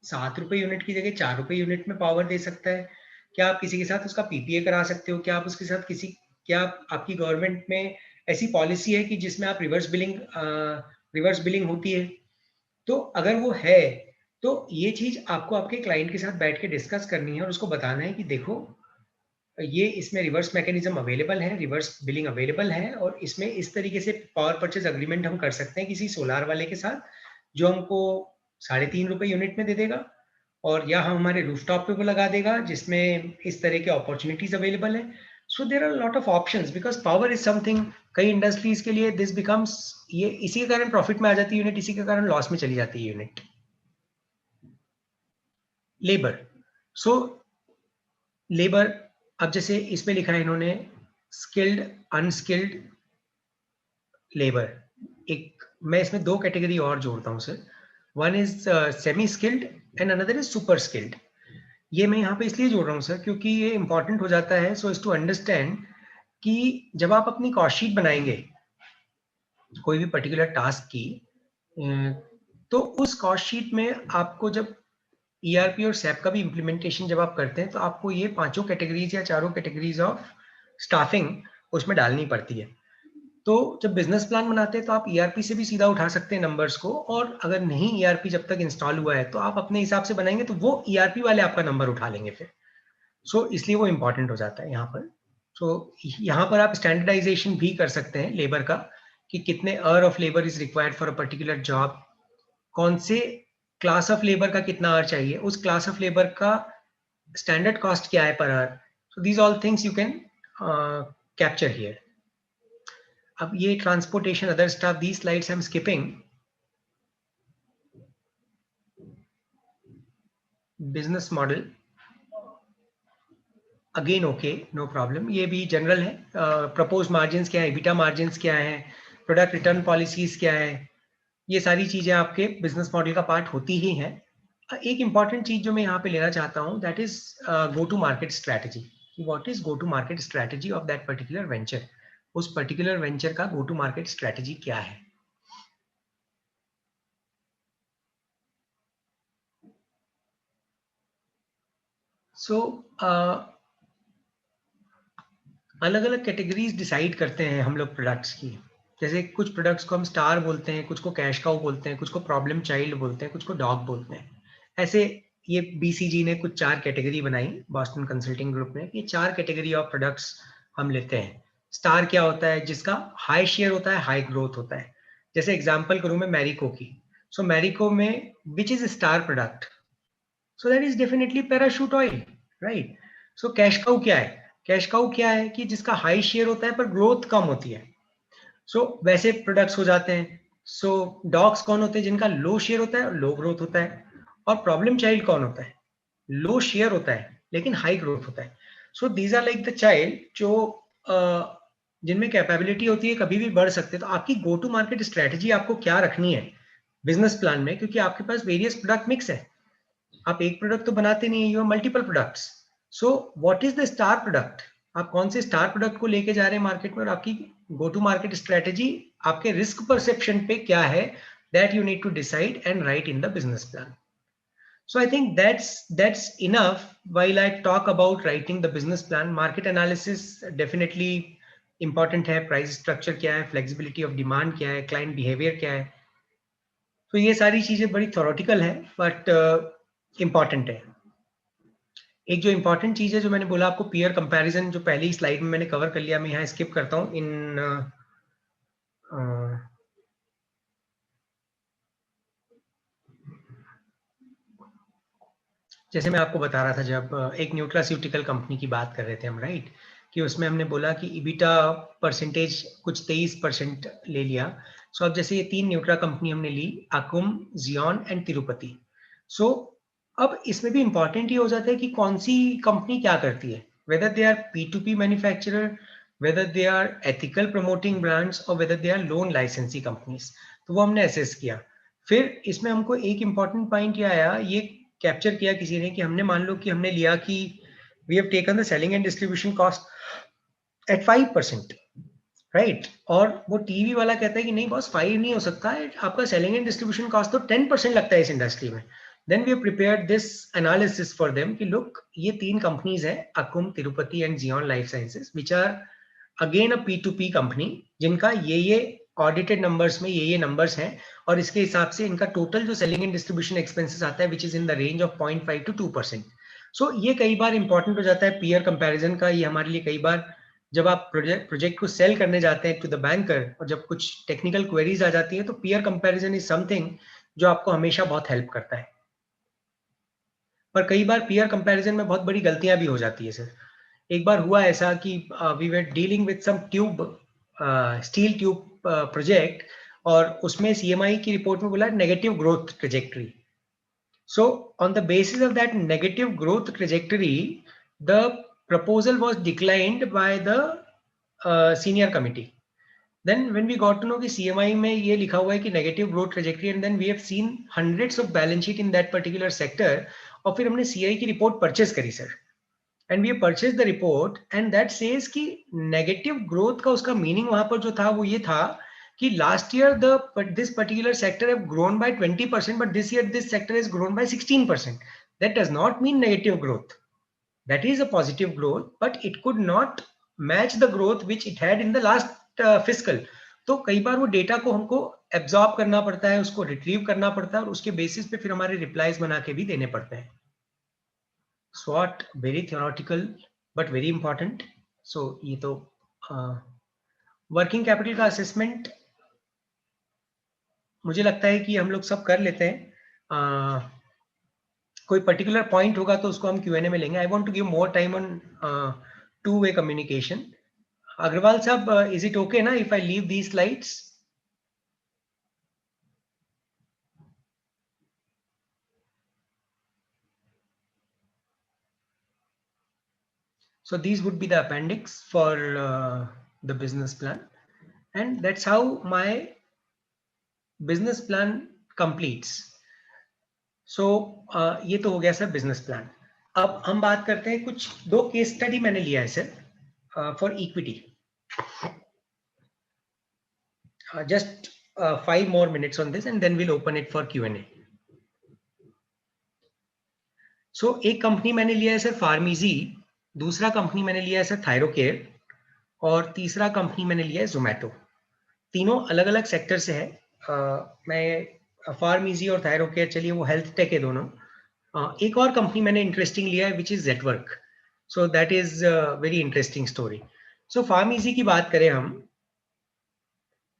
7 रुपए यूनिट की जगह 4 रुपए यूनिट में पावर दे सकता है? क्या आप किसी के साथ उसका पीपीए करा सकते हो? क्या आप उसके साथ क्या आपकी गवर्नमेंट में ऐसी पॉलिसी है कि जिसमें आप रिवर्स बिलिंग होती है? तो अगर वो है तो ये चीज आपको आपके क्लाइंट के साथ बैठ के डिस्कस करनी है और उसको बताना है कि देखो ये इसमें रिवर्स मैकेनिज्म अवेलेबल है, रिवर्स बिलिंग अवेलेबल है, और इसमें इस तरीके से पावर परचेज अग्रीमेंट हम कर सकते हैं किसी सोलार वाले के साथ जो हमको 3.5 रुपए यूनिट में दे देगा, और या हम हमारे रूफटॉप पे वो लगा देगा जिसमें इस तरह के अपॉर्चुनिटीज अवेलेबल है। So there are lot of options because power is something, कई इंडस्ट्रीज के लिए दिस बिकम्स, ये इसी के कारण प्रॉफिट में आ जाती है यूनिट, इसी के कारण लॉस में चली जाती है यूनिट। लेबर, सो लेबर, अब जैसे इसमें लिखा है इन्होंने स्किल्ड अनस्किल्ड लेबर, एक मैं इसमें 2 कैटेगरी और जोड़ता हूं sir, one is semi skilled and another is super skilled. ये मैं यहाँ पे इसलिए जोड़ रहा हूँ सर क्योंकि ये इंपॉर्टेंट हो जाता है सो एज टू अंडरस्टैंड कि जब आप अपनी कॉस्ट शीट बनाएंगे कोई भी पर्टिकुलर टास्क की, तो उस कॉस्ट शीट में आपको जब ईआरपी और सैप का भी इम्प्लीमेंटेशन जब आप करते हैं तो आपको ये 5 कैटेगरीज या 4 कैटेगरीज ऑफ स्टाफिंग उसमें डालनी पड़ती है। तो जब बिजनेस प्लान बनाते हैं तो आप ईआरपी से भी सीधा उठा सकते हैं नंबर्स को, और अगर नहीं ईआरपी जब तक इंस्टॉल हुआ है तो आप अपने हिसाब से बनाएंगे तो वो ईआरपी वाले आपका नंबर उठा लेंगे फिर। सो इसलिए वो इंपॉर्टेंट हो जाता है यहाँ पर। सो यहाँ पर आप स्टैंडर्डाइजेशन भी कर सकते हैं लेबर का कि कितने hour of labour is required for a particular job, कौन से क्लास ऑफ लेबर का कितना आवर चाहिए, उस क्लास ऑफ लेबर का स्टैंडर्ड कॉस्ट क्या है per hour. So these all things you can capture here. अब ये transportation other staff, the slides I am skipping. Business model again okay, no problem, ये भी जनरल है। प्रपोज मार्जिन क्या है, एबिटा मार्जिन क्या है, प्रोडक्ट रिटर्न पॉलिसीज क्या है, ये सारी चीजें आपके बिजनेस मॉडल का पार्ट होती ही हैं। एक इंपॉर्टेंट चीज जो मैं यहाँ पे लेना चाहता हूँ that is go to market strategy. What is go to market strategy of that particular venture, उस पर्टिकुलर वेंचर का गो टू मार्केट स्ट्रैटेजी क्या है। सो अलग अलग कैटेगरीज डिसाइड करते हैं हम लोग प्रोडक्ट्स की, जैसे कुछ प्रोडक्ट्स को हम स्टार बोलते हैं, कुछ को कैश काउ बोलते हैं, कुछ को प्रॉब्लम चाइल्ड बोलते हैं, कुछ को डॉग बोलते हैं। ऐसे ये BCG ने कुछ 4 कैटेगरी बनाई, बॉस्टन कंसल्टिंग ग्रुप ने, ये 4 कैटेगरी ऑफ प्रोडक्ट्स हम लेते हैं। स्टार क्या होता है? जिसका हाई शेयर होता है, हाई ग्रोथ होता है। जैसे एग्जांपल करूं मैं मैरिको की, सो मैरिको में which is star product? So that is definitely parachute oil, right? So cash cow क्या है? कैश काउ क्या है कि जिसका हाई शेयर होता है पर ग्रोथ कम होती है। सो वैसे प्रोडक्ट्स हो जाते हैं। सो डॉग्स कौन होते हैं? जिनका लो शेयर होता है, लो ग्रोथ होता है। और प्रॉब्लम चाइल्ड कौन होता है? लो शेयर होता है लेकिन हाई ग्रोथ होता है। So these are like the child जो जिनमें कैपेबिलिटी होती है कभी भी बढ़ सकते हैं। तो आपकी गो टू मार्केट स्ट्रेटजी आपको क्या रखनी है बिजनेस प्लान में, क्योंकि आपके पास वेरियस प्रोडक्ट मिक्स है। आप एक प्रोडक्ट तो बनाते नहीं है, you have multiple products. So what is the star product? आप कौन से स्टार प्रोडक्ट को लेके जा रहे हैं मार्केट में, और आपकी गो टू मार्केट स्ट्रेटजी आपके रिस्क परसेप्शन पे क्या है, that you need to decide and write in the business plan. So I think that's enough. While I talk about writing the business plan, market analysis definitely important है. Price structure क्या है, flexibility of demand क्या है, client behavior क्या है. तो ये सारी चीजें बड़ी theoretical है, but important है. एक जो important चीज है जो मैंने बोला आपको, peer comparison, जो पहली स्लाइड में मैंने कवर कर लिया, मैं यहाँ स्किप करता हूँ. जैसे मैं आपको बता रहा था, जब एक न्यूट्रास्यूटिकल कंपनी की बात कर रहे थे हम, राइट, कि उसमें हमने बोला कि इबिटा परसेंटेज कुछ 23% ले लिया. सो अब जैसे ये 3 न्यूट्रा कंपनी हमने ली, अकुम, जियोन एंड तिरुपति. सो अब इसमें भी इंपॉर्टेंट ये हो जाता है कि कौन सी कंपनी क्या करती है, whether they are P2P manufacturer, whether they are ethical promoting brands, और whether they are loan licensee companies. तो वो हमने असेस किया. फिर इसमें हमको एक इंपॉर्टेंट पॉइंट ये आया, ये कैप्चर किया किसी ने, कि हमने मान लो कि हमने लिया कि we have taken the selling and distribution cost at 5%, right. और वो टीवी वाला कहता है कि नहीं बॉस 5 नहीं हो सकता है, आपका सेलिंग एंड डिस्ट्रीब्यूशन कॉस्ट तो 10% लगता है इस इंडस्ट्री में. Then we have prepared this analysis for them कि लुक, ये 3 कंपनीज है, Akums, Tirupati and Zeon life sciences, which are again a P2P company, जिनका ये ऑडिटेड नंबर्स में ये नंबर्स हैं, और इसके हिसाब से इनका टोटल जो सेलिंग एंड डिस्ट्रीब्यूशन एक्सपेंसेस आता है which is in the range of 0.5 to 2%. सो ये कई बार इंपॉर्टेंट हो जाता है पीयर कंपैरिजन का. ये हमारे लिए कई बार जब आप प्रोजेक्ट को सेल करने जाते हैं टू द बैंकर, और जब कुछ टेक्निकल क्वेरीज आ जाती है, तो पीयर कंपैरिजन इज समथिंग जो आपको हमेशा बहुत हेल्प करता है. पर कई बार पीयर कंपैरिजन में बहुत बड़ी गलतियां भी हो जाती है सर. एक बार हुआ ऐसा कि we were dealing with some tube, steel tube project, और उसमें CMI की रिपोर्ट में बोला negative growth trajectory. So on the basis of that negative growth trajectory, the proposal was declined by the senior committee. Then when we got to know कि CMI में ये लिखा हुआ है कि negative growth trajectory, and then we have seen hundreds of balance sheet in that particular sector, और फिर हमने CI की रिपोर्ट परचेज करी sir. And we have purchased the report, and that says कि negative growth का उसका meaning वहां पर जो था वो ये था कि last year this particular sector have grown by 20%, but this year this sector has grown by 16%. That does not mean negative growth. That is a positive growth, but it could not match the growth which it had in the last fiscal. तो कई बार वो data को हमको absorb करना पड़ता है, उसको retrieve करना पड़ता है, और उसके बेसिस पे फिर हमारे रिप्लाईज बना के भी देने पड़ते हैं. SWOT very theoretical but very important. So ये तो वर्किंग कैपिटल का असेसमेंट मुझे लगता है कि हम लोग सब कर लेते हैं. कोई पर्टिकुलर पॉइंट होगा तो उसको हम Q&A में लेंगे. I want to give more time on two way communication. Agarwal साहब, इज इट ओके ना if I leave these slides? So these would be the appendix for the business plan, and that's how my business plan completes. So ये तो हो गया sir business plan. अब हम बात करते हैं, कुछ 2 केस स्टडी मैंने लिया है sir for equity. Just 5 more minutes on this and then we'll open it for Q&A. So एक कंपनी मैंने लिया है सर फार्मीजी, दूसरा कंपनी मैंने लिया है सर थायरोकेयर, और तीसरा कंपनी मैंने लिया है जोमैटो. तीनों अलग अलग सेक्टर से है. मैं फार्मीजी और थायरोकेयर, चलिए वो हेल्थ टेक है दोनों. एक और कंपनी मैंने इंटरेस्टिंग लिया है which is Zetwerk. So that is very interesting story. So pharmacy की बात करें हम,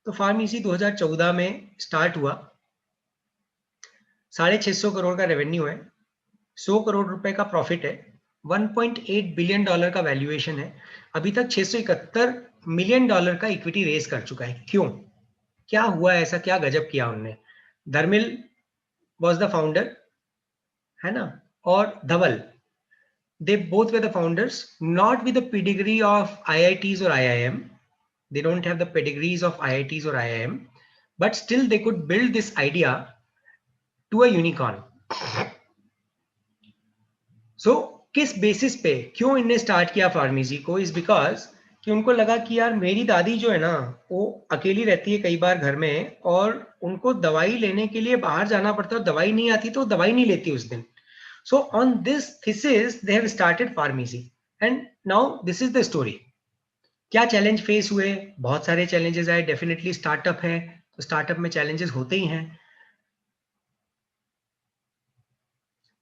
तो फार्मेसी 2014 में स्टार्ट हुआ. 650 करोड़ का रेवेन्यू है, 100 करोड़ रुपए का प्रॉफिट है, 1.8 बिलियन डॉलर का वैल्यूएशन है. अभी तक 671 मिलियन डॉलर का इक्विटी रेज कर चुका है. क्यों, क्या हुआ ऐसा, क्या गजब किया उनने? धर्मिल वॉज द फाउंडर, है ना, और धवल, they both were the founders, not with the pedigree of IITs or IIM. They don't have the pedigrees of IITs or IIM, but still they could build this idea to a unicorn. So किस basis पे, क्यों इनने start किया pharmacy को, is because कि उनको लगा कि यार मेरी दादी जो है ना वो अकेली रहती है कई बार घर में, और उनको दवाई लेने के लिए बाहर जाना पड़ता है, दवाई नहीं आती तो दवाई नहीं लेती उस दिन. So on this thesis, they have started pharmacy, and now this is the story. क्या चैलेंज फेस हुए? बहुत सारे चैलेंजेस आए. डेफिनेटली स्टार्टअप है तो स्टार्टअप में चैलेंजेस होते ही हैं.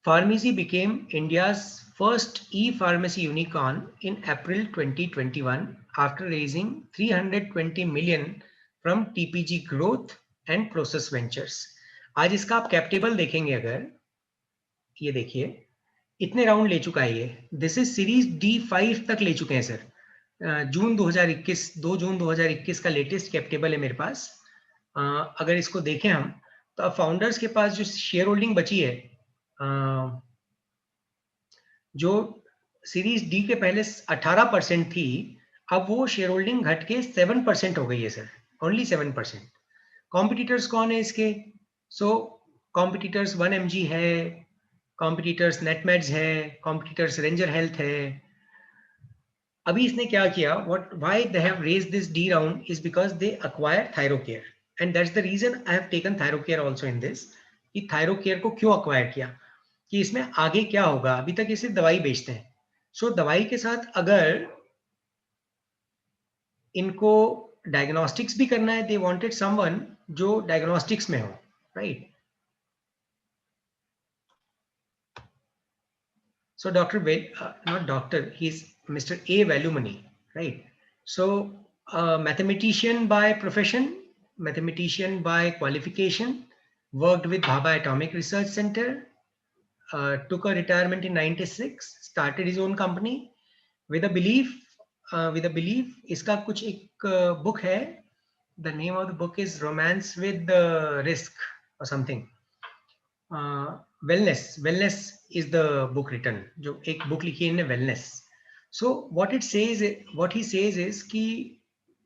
Pharmacy became India's first e-pharmacy unicorn in April 2021 after raising 320 million from TPG Growth and Process Ventures. आज इसका आप कैप टेबल देखेंगे अगर, ये देखिए इतने राउंड ले चुका है ये. दिस इज सीरीज D5 तक ले चुके हैं सर. जून 2021, 2 जून 2021 का लेटेस्ट कैप टेबल है मेरे पास. अगर इसको देखें हम, तो अब फाउंडर्स के पास जो शेयर होल्डिंग बची है, जो सीरीज डी के पहले 18% थी, अब वो शेयर होल्डिंग घट के 7% हो गई है सर, ओनली 7%. कॉम्पिटिटर्स कौन है इसके? सो कॉम्पिटिटर्स 1mg है, कॉम्पिटिटर्स नेटमेड्स है, कॉम्पिटिटर्स रेंजर हेल्थ है. अभी इसने क्या किया, why they have raised this D round is because they acquire Thyrocare, and that's the reason I have taken Thyrocare also in this. कि थायरोकेयर को क्यों अक्वायर किया, कि इसमें आगे क्या होगा. अभी तक ये सिर्फ दवाई बेचते हैं. सो दवाई के साथ अगर इनको डायग्नोस्टिक्स भी करना है, दे वांटेड समवन जो डायग्नोस्टिक्स में हो, right. So Dr. Not doctor, he's Mr. A. Valumani, right? So mathematician by profession, mathematician by qualification, worked with Bhabha Atomic Research Center, took a retirement in 96, started his own company with a belief, इसका कुछ एक book है, the name of the book is Romance with Risk or something. Wellness is the book written, जो एक book लिखी है इन्होंने wellness. So what he says is कि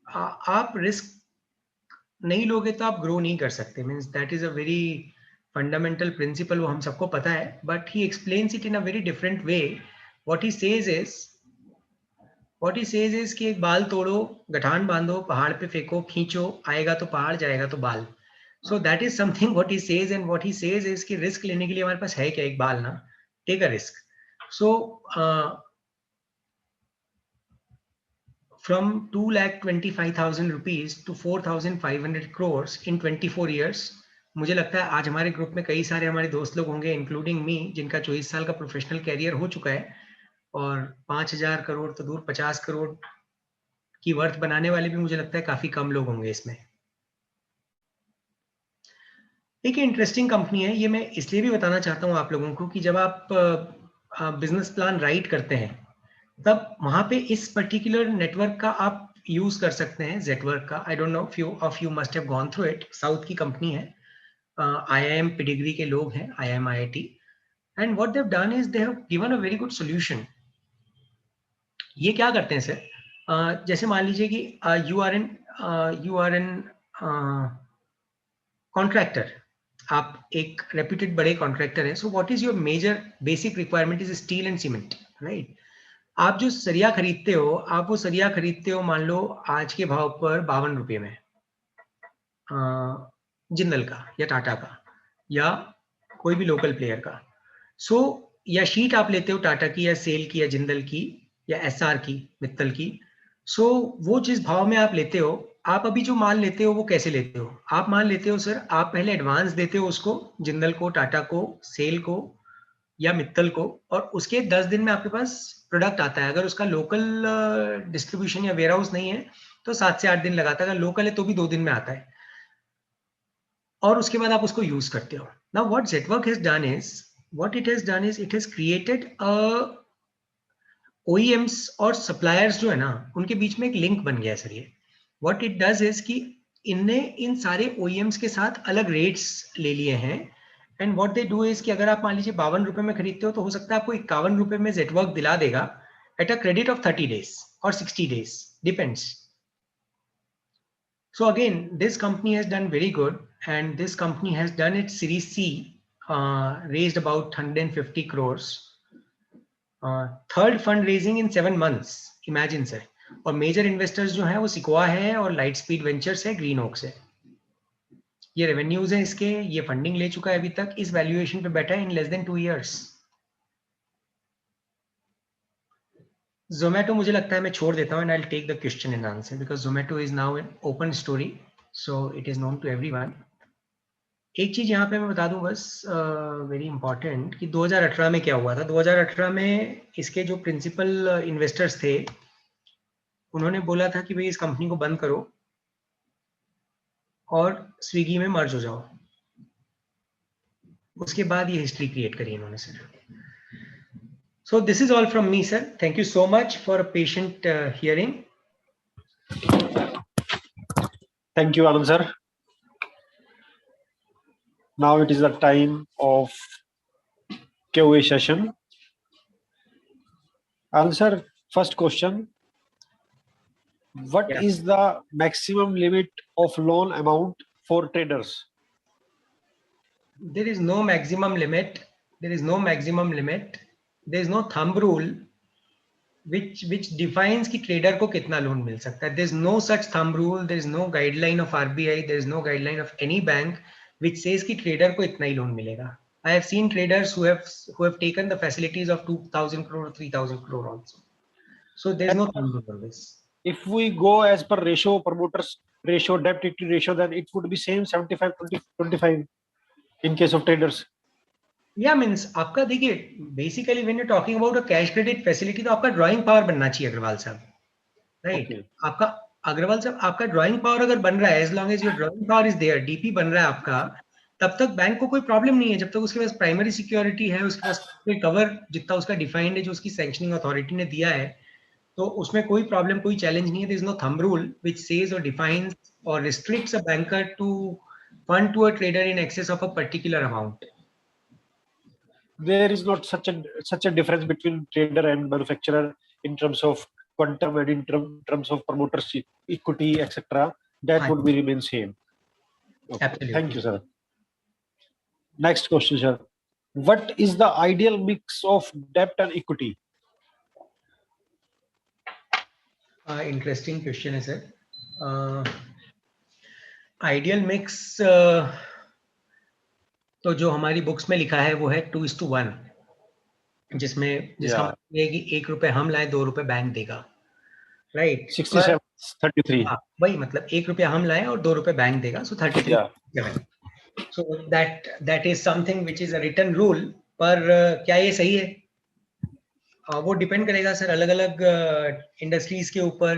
आप risk नहीं लोगे तो आप grow नहीं कर सकते. Means that is a very fundamental principle, वो हम सबको पता है, but he explains it in a very different way. What he says is कि एक बाल तोड़ो, गठान बांधो, पहाड़ पे फेंको, खींचो, आएगा तो पहाड़, जाएगा तो बाल. So that is something what he says, and what he says is कि रिस्क लेने के लिए हमारे पास है क्या, एक बाल ना, take a risk. So from 2,25,000 rupees to 4,500 crores in 24 years. मुझे लगता है आज हमारे ग्रुप में कई सारे हमारे दोस्त लोग होंगे, इंक्लूडिंग मी, जिनका 24 साल का प्रोफेशनल कैरियर हो चुका है, और 5,000 करोड़ तो दूर 50 करोड़ की वर्थ बनाने वाले भी मुझे लगता है काफी कम लोग होंगे इसमें. एक इंटरेस्टिंग कंपनी है ये, मैं इसलिए भी बताना चाहता हूँ आप लोगों को कि जब आप बिजनेस प्लान राइट करते हैं तब वहां पे इस पर्टिकुलर नेटवर्क का आप यूज कर सकते हैं, जेटवर्क का. I don't know, few of you must have gone through it. South की कंपनी है, IIM पेडिग्री के लोग हैं, IIM IIT, and what they have done is they have given a very good solution. ये क्या करते हैं सर, जैसे मान लीजिए कि यू आर एन कॉन्ट्रैक्टर, आप एक रेप्यूटेड बड़े कॉन्ट्रैक्टर हैं. So what is your major basic requirement is steel and cement, right. आप जो सरिया खरीदते हो, आप वो सरिया खरीदते हो मान लो आज के भाव पर 52 रुपये में, जिंदल का या टाटा का या कोई भी लोकल प्लेयर का. सो या शीट आप लेते हो टाटा की या सेल की या जिंदल की या SR की, मित्तल की. सो वो जिस भाव में आप लेते हो, आप अभी जो माल लेते हो वो कैसे लेते हो, आप माल लेते हो सर, आप पहले एडवांस देते हो उसको, जिंदल को, टाटा को, सेल को, या मित्तल को, और उसके 10 दिन में आपके पास प्रोडक्ट आता है। अगर उसका लोकल डिस्ट्रीब्यूशन या वेयर हाउस नहीं है तो 7 से 8 दिन लगाता है, अगर लोकल है तो भी 2 दिन में आता है, और उसके बाद आप उसको यूज करते हो। Now what Zetwerk has done is, it has created a OEMs और सप्लायर्स जो है ना, उनके बीच में एक लिंक बन गया है सर। ये व्हाट इट डज इज कि इनने इन सारे OEMs के साथ अलग रेट्स ले लिए हैं, and what they do is कि अगर आप मान लीजिए 52 रुपए में खरीदते हो तो हो सकता है आपको 51 रुपए में Zetwerk दिला देगा at a credit of 30 days और 60 days, depends. So again, this company has done very good, and this company has done its Series C, raised about 150 crores. Third fundraising in 7 months, imagine sir. और major investors जो हैं वो Sequoia है और Lightspeed Ventures है, Green Oaks है। ये revenues हैं इसके, ये funding ले चुका है अभी तक, इस valuation पे बैठा है in less than 2 years. Zomato मुझे लगता है मैं छोड़ देता हूँ, and I'll take the question and answer because Zomato is now an open story, so it is known to everyone. एक चीज यहाँ पे मैं बता दूं बस, वेरी इंपॉर्टेंट, कि 2018 में क्या हुआ था। 2018 में इसके जो प्रिंसिपल इन्वेस्टर्स थे उन्होंने बोला था कि भाई इस कंपनी को बंद करो और स्विगी में मर्ज हो जाओ। उसके बाद ये हिस्ट्री क्रिएट करी इन्होंने sir. So this is all from me sir, thank you so much for a patient hearing. Thank you, Anand sir. Now it is the time of Q&A session. Answer first question. What Yeah. is the maximum limit of loan amount for traders? There is no maximum limit. There is no maximum limit. There is no thumb rule which defines कि trader को कितना loan मिल सकता है. There is no such thumb rule. There is no guideline of RBI. There is no guideline of any bank which says कि trader को इतना ही loan मिलेगा. I have seen traders who have taken the facilities of 2,000 crore, 3,000 crore also. So there is no thumb rule on this. If we go as per ratio, promoters ratio, debt equity ratio, then it would be same 75-25 in case of traders. Yeah, means आपका देखिए basically when you're talking about a cash credit facility तो आपका drawing power बनना चाहिए अग्रवाल साहब, right? Okay. आपका अग्रवाल साहब आपका ड्राइंग पावर अगर बन रहा है, as long as your drawing power is there, DP बन रहा है आपका, तब तक बैंक को कोई प्रॉब्लम नहीं है। जब तक उसके पास प्राइमरी सिक्योरिटी है, उसके पास कवर जितना उसका डिफाइंड है, जो उसकी सैंक्शनिंग अथॉरिटी ने दिया है, तो उसमें कोई प्रॉब्लम, कोई चैलेंज नहीं है। There is no thumb rule which says और डिफाइंस और restricts a banker to fund to a trader in excess of a particular amount. There is not such a difference between trader and manufacturer in terms of quantum and in terms of promoters equity, etc. That would be remain same. Okay. Absolutely. Thank you, sir. Next question, sir. What is the ideal mix of debt and equity? Interesting question है sir. Ideal mix तो जो हमारी books में लिखा है वो है 2:1, जिसमें जिसका Yeah. मतलब है कि 1 रुपए हम लाए, 2 रुपए बैंक देगा, राइट? 67-33. हाँ, वही मतलब 1 रुपया हम लाए और 2 रुपए बैंक देगा, सो 33. Yeah. So that is something which is a written rule. पर क्या ये सही है? वो डिपेंड करेगा सर अलग अलग इंडस्ट्रीज के ऊपर,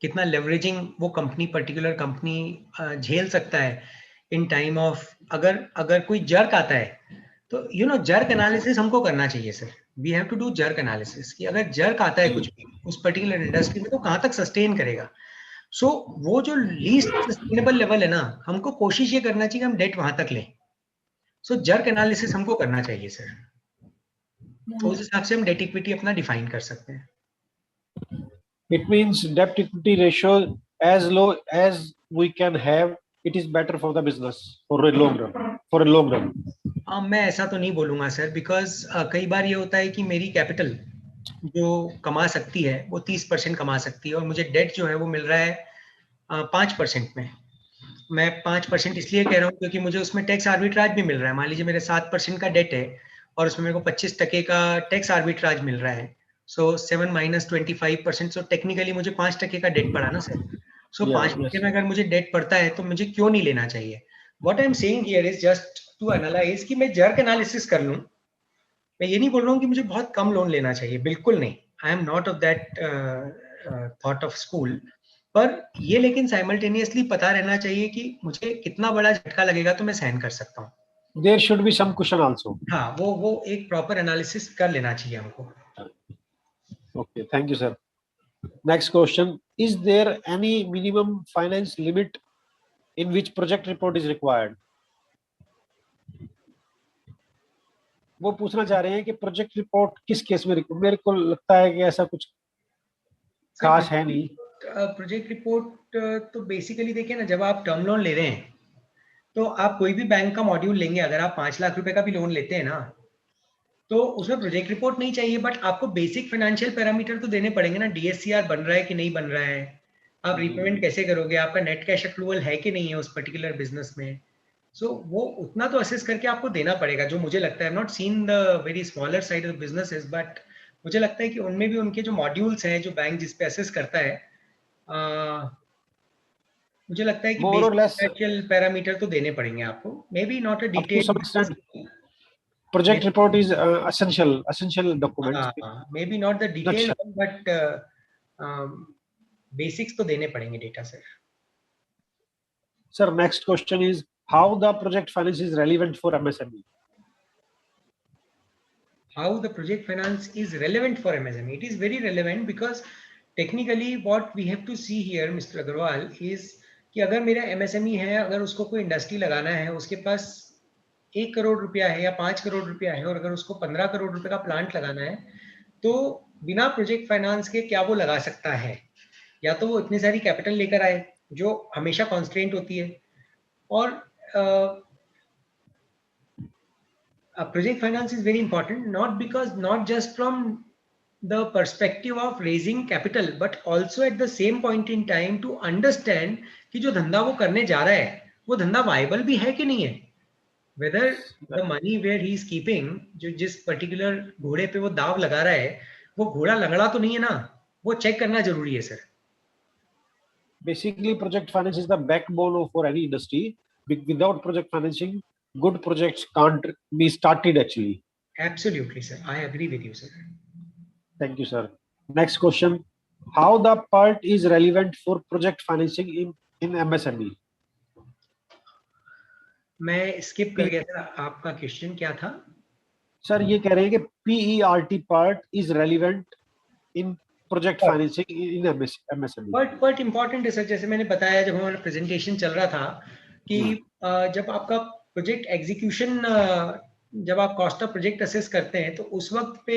कितना लेवरेजिंग वो कंपनी, पर्टिकुलर कंपनी झेल सकता है इन टाइम ऑफ, अगर कोई जर्क आता है तो जर्क एनालिसिस हमको करना चाहिए sir. We have to do jerk analysis कि अगर जर्क आता है कुछ भी उस पर्टिकुलर इंडस्ट्री में तो कहाँ तक सस्टेन करेगा. सो वो जो लीस्ट सस्टेनेबल लेवल है ना, हमको कोशिश ये करना चाहिए हम डेट वहां तक लें. सो जर्क एनालिसिस हमको करना चाहिए सर. तो उस हिसाब से हम डेट इक्विटी अपना डिफाइन कर सकते हैं. It means debt equity ratio as low as we can have. It is better for the business for a long run. For a long run. मैं ऐसा तो नहीं बोलूंगा सर, बिकॉज कई बार ये होता है कि मेरी कैपिटल जो कमा सकती है वो 30% कमा सकती है और मुझे डेट जो है वो मिल रहा है 5% में. मैं 5% इसलिए कह रहा हूँ क्योंकि मुझे उसमें टैक्स आर्बिट्राज भी मिल रहा है. मान लीजिए मेरे 7% का डेट है और उसमें मेरे को 25% का टैक्स आर्बिट्राज मिल रहा है. सो 7 - 25%, सो टेक्निकली मुझे 5% का डेट पड़ा ना सर. सो 5% में अगर मुझे डेट पड़ता है तो मुझे क्यों नहीं लेना चाहिए. What I'm saying here is just to analyze कि मैं jerk analysis कर लूं. मैं ये नहीं बोल रहा हूँ कि मुझे बहुत कम लोन लेना चाहिए, बिल्कुल नहीं. I am not of that thought of school. पर ये लेकिन simultaneously पता रहना चाहिए कि मुझे कितना बड़ा झटका लगेगा तो मैं सहन कर सकता हूँ. There should be some cushion also. हाँ, वो एक proper analysis कर लेना चाहिए हमको. Okay, thank you, sir. Next question: is there any minimum finance limit in which project report is required? वो पूछना चाह रहे हैं कि प्रोजेक्ट रिपोर्ट किस केस में मेरे को लगता है कि ऐसा कुछ खास है नहीं. प्रोजेक्ट रिपोर्ट तो बेसिकली देखिए ना, जब आप टर्म लोन ले रहे हैं तो आप कोई भी बैंक का मॉड्यूल लेंगे, अगर आप 5 लाख रुपए का भी लोन लेते हैं ना, तो उसमें प्रोजेक्ट रिपोर्ट नहीं चाहिए, बट आपको बेसिक फाइनेंशियल पैरामीटर तो देने पड़ेंगे ना. डीएससीआर बन रहा है कि नहीं बन रहा है, आप रिपेमेंट कैसे करोगे, आपका नेट कैश अप्रूवल है कि नहीं है उस पर्टिकुलर बिजनेस में. सो वो उतना तो असेस करके आपको देना पड़ेगा, जो मुझे लगता है. Not seen the very smaller side of businesses, but मुझे लगता है कि उनमें भी उनके जो मॉड्यूल्स हैं, जो बैंक जिस पे असेस करता है, मुझे लगता है कि More or less, financial parameter तो देने पड़ेंगे आपको. May be not a up to some extent, detail project report is essential document. May be not the detail, but basics तो देने पड़ेंगे data sir. Sir, next question is how the project finance is relevant for MSME. How the project finance is relevant for MSME? It is very relevant because technically what we have to see here, Mr. Agarwal, is कि अगर मेरा MSME है, अगर उसको कोई industry लगाना है, उसके पास 1 करोड़ रुपया है या 5 करोड़ रुपया है, और अगर उसको 15 करोड़ रुपए का प्लांट लगाना है, तो बिना प्रोजेक्ट फाइनेंस के क्या वो लगा सकता है? या तो वो इतनी सारी कैपिटल लेकर आए, जो हमेशा कॉन्स्ट्रेंट होती है, और project finance is very important, not just from the perspective of raising capital, but also at the same point in time to understand कि जो धंधा वो करने जा रहा है, वो धंधा वायबल भी है कि नहीं है. whether the money where he is keeping, जो जिस particular घोड़े पे वो दाव लगा रहा है, वो घोड़ा लंगड़ा तो नहीं है ना, वो चेक करना जरूरी है sir. Basically, project finance is the backbone for any industry. Without project financing, good projects can't be started actually. Absolutely sir, I agree with you sir. Thank you, sir. Next question: how the part is relevant for project financing in MSME? मैं skip कर गया sir, आपका question क्या था? Sir ये कह रहे हैं कि PERT part is relevant in project financing in MSME. Quite important है सर. जैसे मैंने बताया जब हमारा प्रेजेंटेशन चल रहा था कि जब आपका प्रोजेक्ट एग्जीक्यूशन, जब आप कॉस्ट ऑफ प्रोजेक्ट असेस करते हैं, तो उस वक्त पे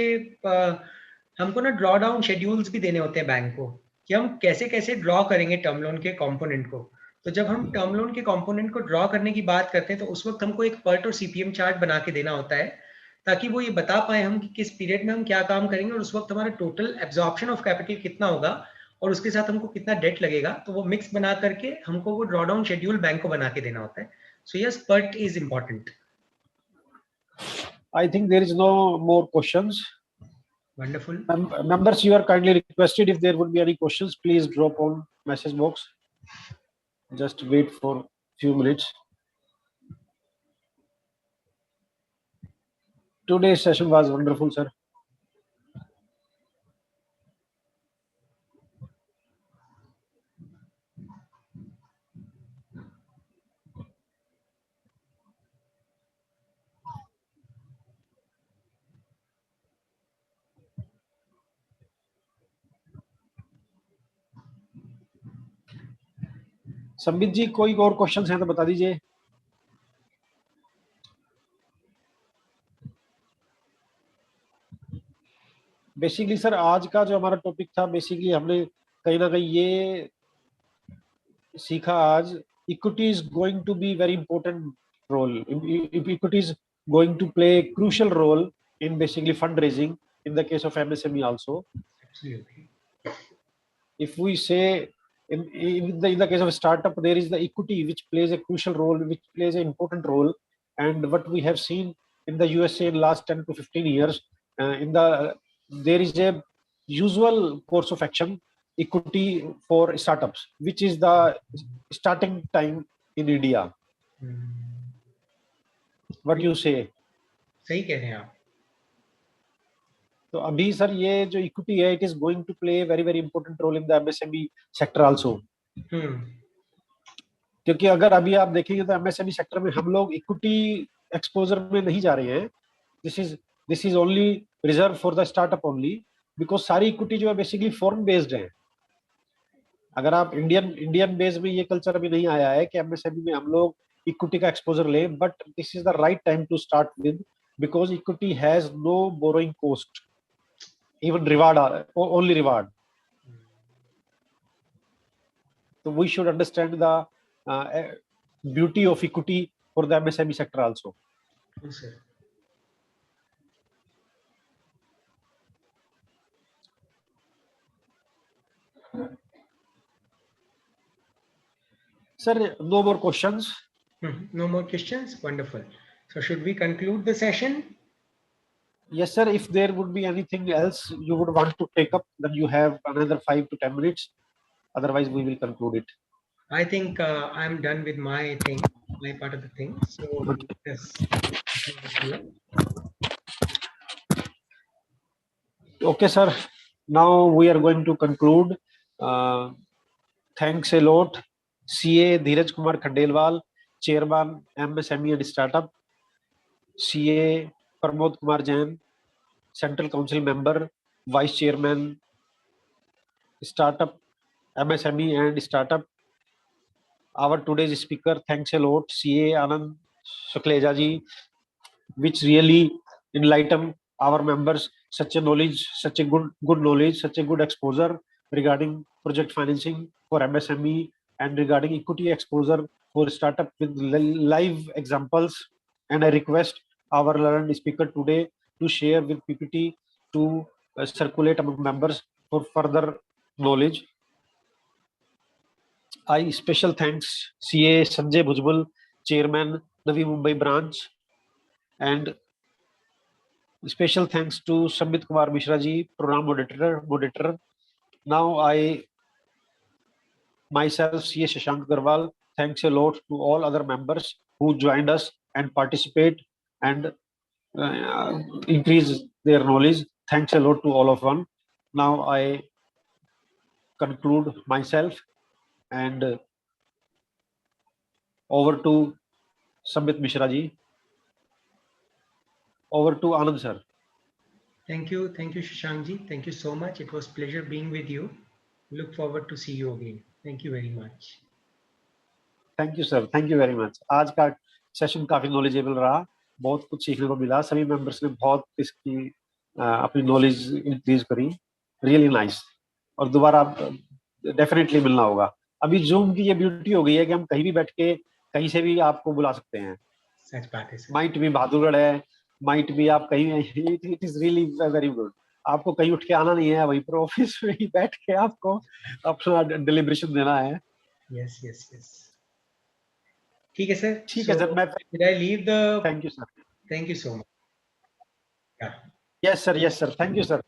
हमको ना ड्रॉ डाउन शेड्यूल्स भी देने होते हैं बैंक को, कि हम कैसे कैसे ड्रॉ करेंगे टर्म लोन के कंपोनेंट को. तो जब हम टर्म लोन के कंपोनेंट को ड्रॉ करने की बात करते हैं, तो उस वक्त हमको एक पर्ट और सीपीएम चार्ट बना के देना होता है, ताकि वो ये बता पाए हम कि किस पीरियड में हम क्या काम करेंगे, और उस वक्त हमारा टोटल एब्जॉर्प्शन ऑफ कैपिटल कितना होगा, और उसके साथ हमको कितना डेट लगेगा. तो वो मिक्स बना करके हमको वो ड्रॉ डाउन शेड्यूल बैंक को बना के देना होता है. सो yes, PERT is important. I think there is no more questions. Wonderful. Members, you are kindly requested, if there would be any questions, please drop on message box. Just wait for few minutes. Today's session was wonderful, sir. Sambit ji, कोई और questions हैं तो बता दीजिए. Basically sir आज का जो हमारा टॉपिक था, बेसिकली हमने कहीं ना कहीं ये सीखा आज, equity is going to be very important role. Equity is going to play crucial role in basically fundraising in the case of MSME also. Absolutely. If we say in the case of a startup, there is the equity which plays a crucial role, which plays an important role. And what we have seen in the USA in last 10 to 15 years, there is a usual course of action, equity for startups, which is the starting time in India. What you say? सही कह रहे हैं आप. तो अभी sir ये जो equity है, it is going to play very very important role in the MSME sector also. क्योंकि अगर अभी आप देखेंगे तो एमएसएमई सेक्टर में हम लोग इक्विटी एक्सपोजर में नहीं जा रहे हैं. This is only reserve for the startup only, because सारी इक्विटी जो है बेसिकली फॉरेन बेस्ड है. अगर आप इंडियन बेस में ये कल्चर अभी नहीं आया है कि एमएसएमई में हम लोग इक्विटी का एक्सपोजर लें, but this is the right time to start with, because equity has no borrowing cost, even reward only reward. So we should understand the beauty of equity for the MSME sector also. Yes, sir. Sir, no more questions. No more questions. Wonderful. So should we conclude the session? Yes sir, if there would be anything else you would want to take up, then you have another 5 to 10 minutes, otherwise we will conclude it. I think I'm done with my thing, my part of the thing. So yes. Okay sir, now we are going to conclude. Thanks a lot CA Dheeraj Kumar Khandelwal, Chairman MSME and Startup, CA Pramod Kumar Jain, Central Council Member, Vice Chairman, Startup, MSME and Startup. Our today's speaker, thanks a lot, CA Anand Shukleja ji, which really enlighten our members, such a knowledge, such a good knowledge, such a good exposure regarding project financing for MSME and regarding equity exposure for startup with live examples. And I request our learned speaker today to share with PPT to circulate among members for further knowledge. I special thanks CA Sanjay Bhujbal, Chairman Navi Mumbai branch, and special thanks to Samit Kumar Mishra ji, Program moderator. Now I myself, CA Shashank Agarwal, thanks a lot to all other members who joined us and participate and increase their knowledge. Thanks a lot to all of one. Now I conclude myself and over to Samit Mishra ji. Over to Anand sir. Thank you, Shashank ji. Thank you so much. It was pleasure being with you. Look forward to see you again. Thank you very much. Thank you sir. Thank you very much. आज का session काफी knowledgeable रहा, बहुत कुछ सीखने को मिला. सभी मेंबर्स ने बहुत इसकी अपनी नॉलेज इंक्रीज करी. Really nice. और दोबारा डेफिनेटली मिलना होगा. अभी जूम की ये ब्यूटी हो गई है कि हम कहीं भी बैठ के कहीं से भी आपको बुला सकते हैं. सच बात है. माइट भी बहादुरगढ़ है, माइट भी आप कहीं, it is really very good. आपको कहीं उठ के आना नहीं है, वहीं पर ऑफिस में ही बैठ के आपको अपना डिलिब्रेशन देना है. Yes yes yes. ठीक है सर. ठीक है सर. मैं Did I leave the? Thank you sir. Thank you so much. Yeah. Yes sir. Yes sir. Thank you sir.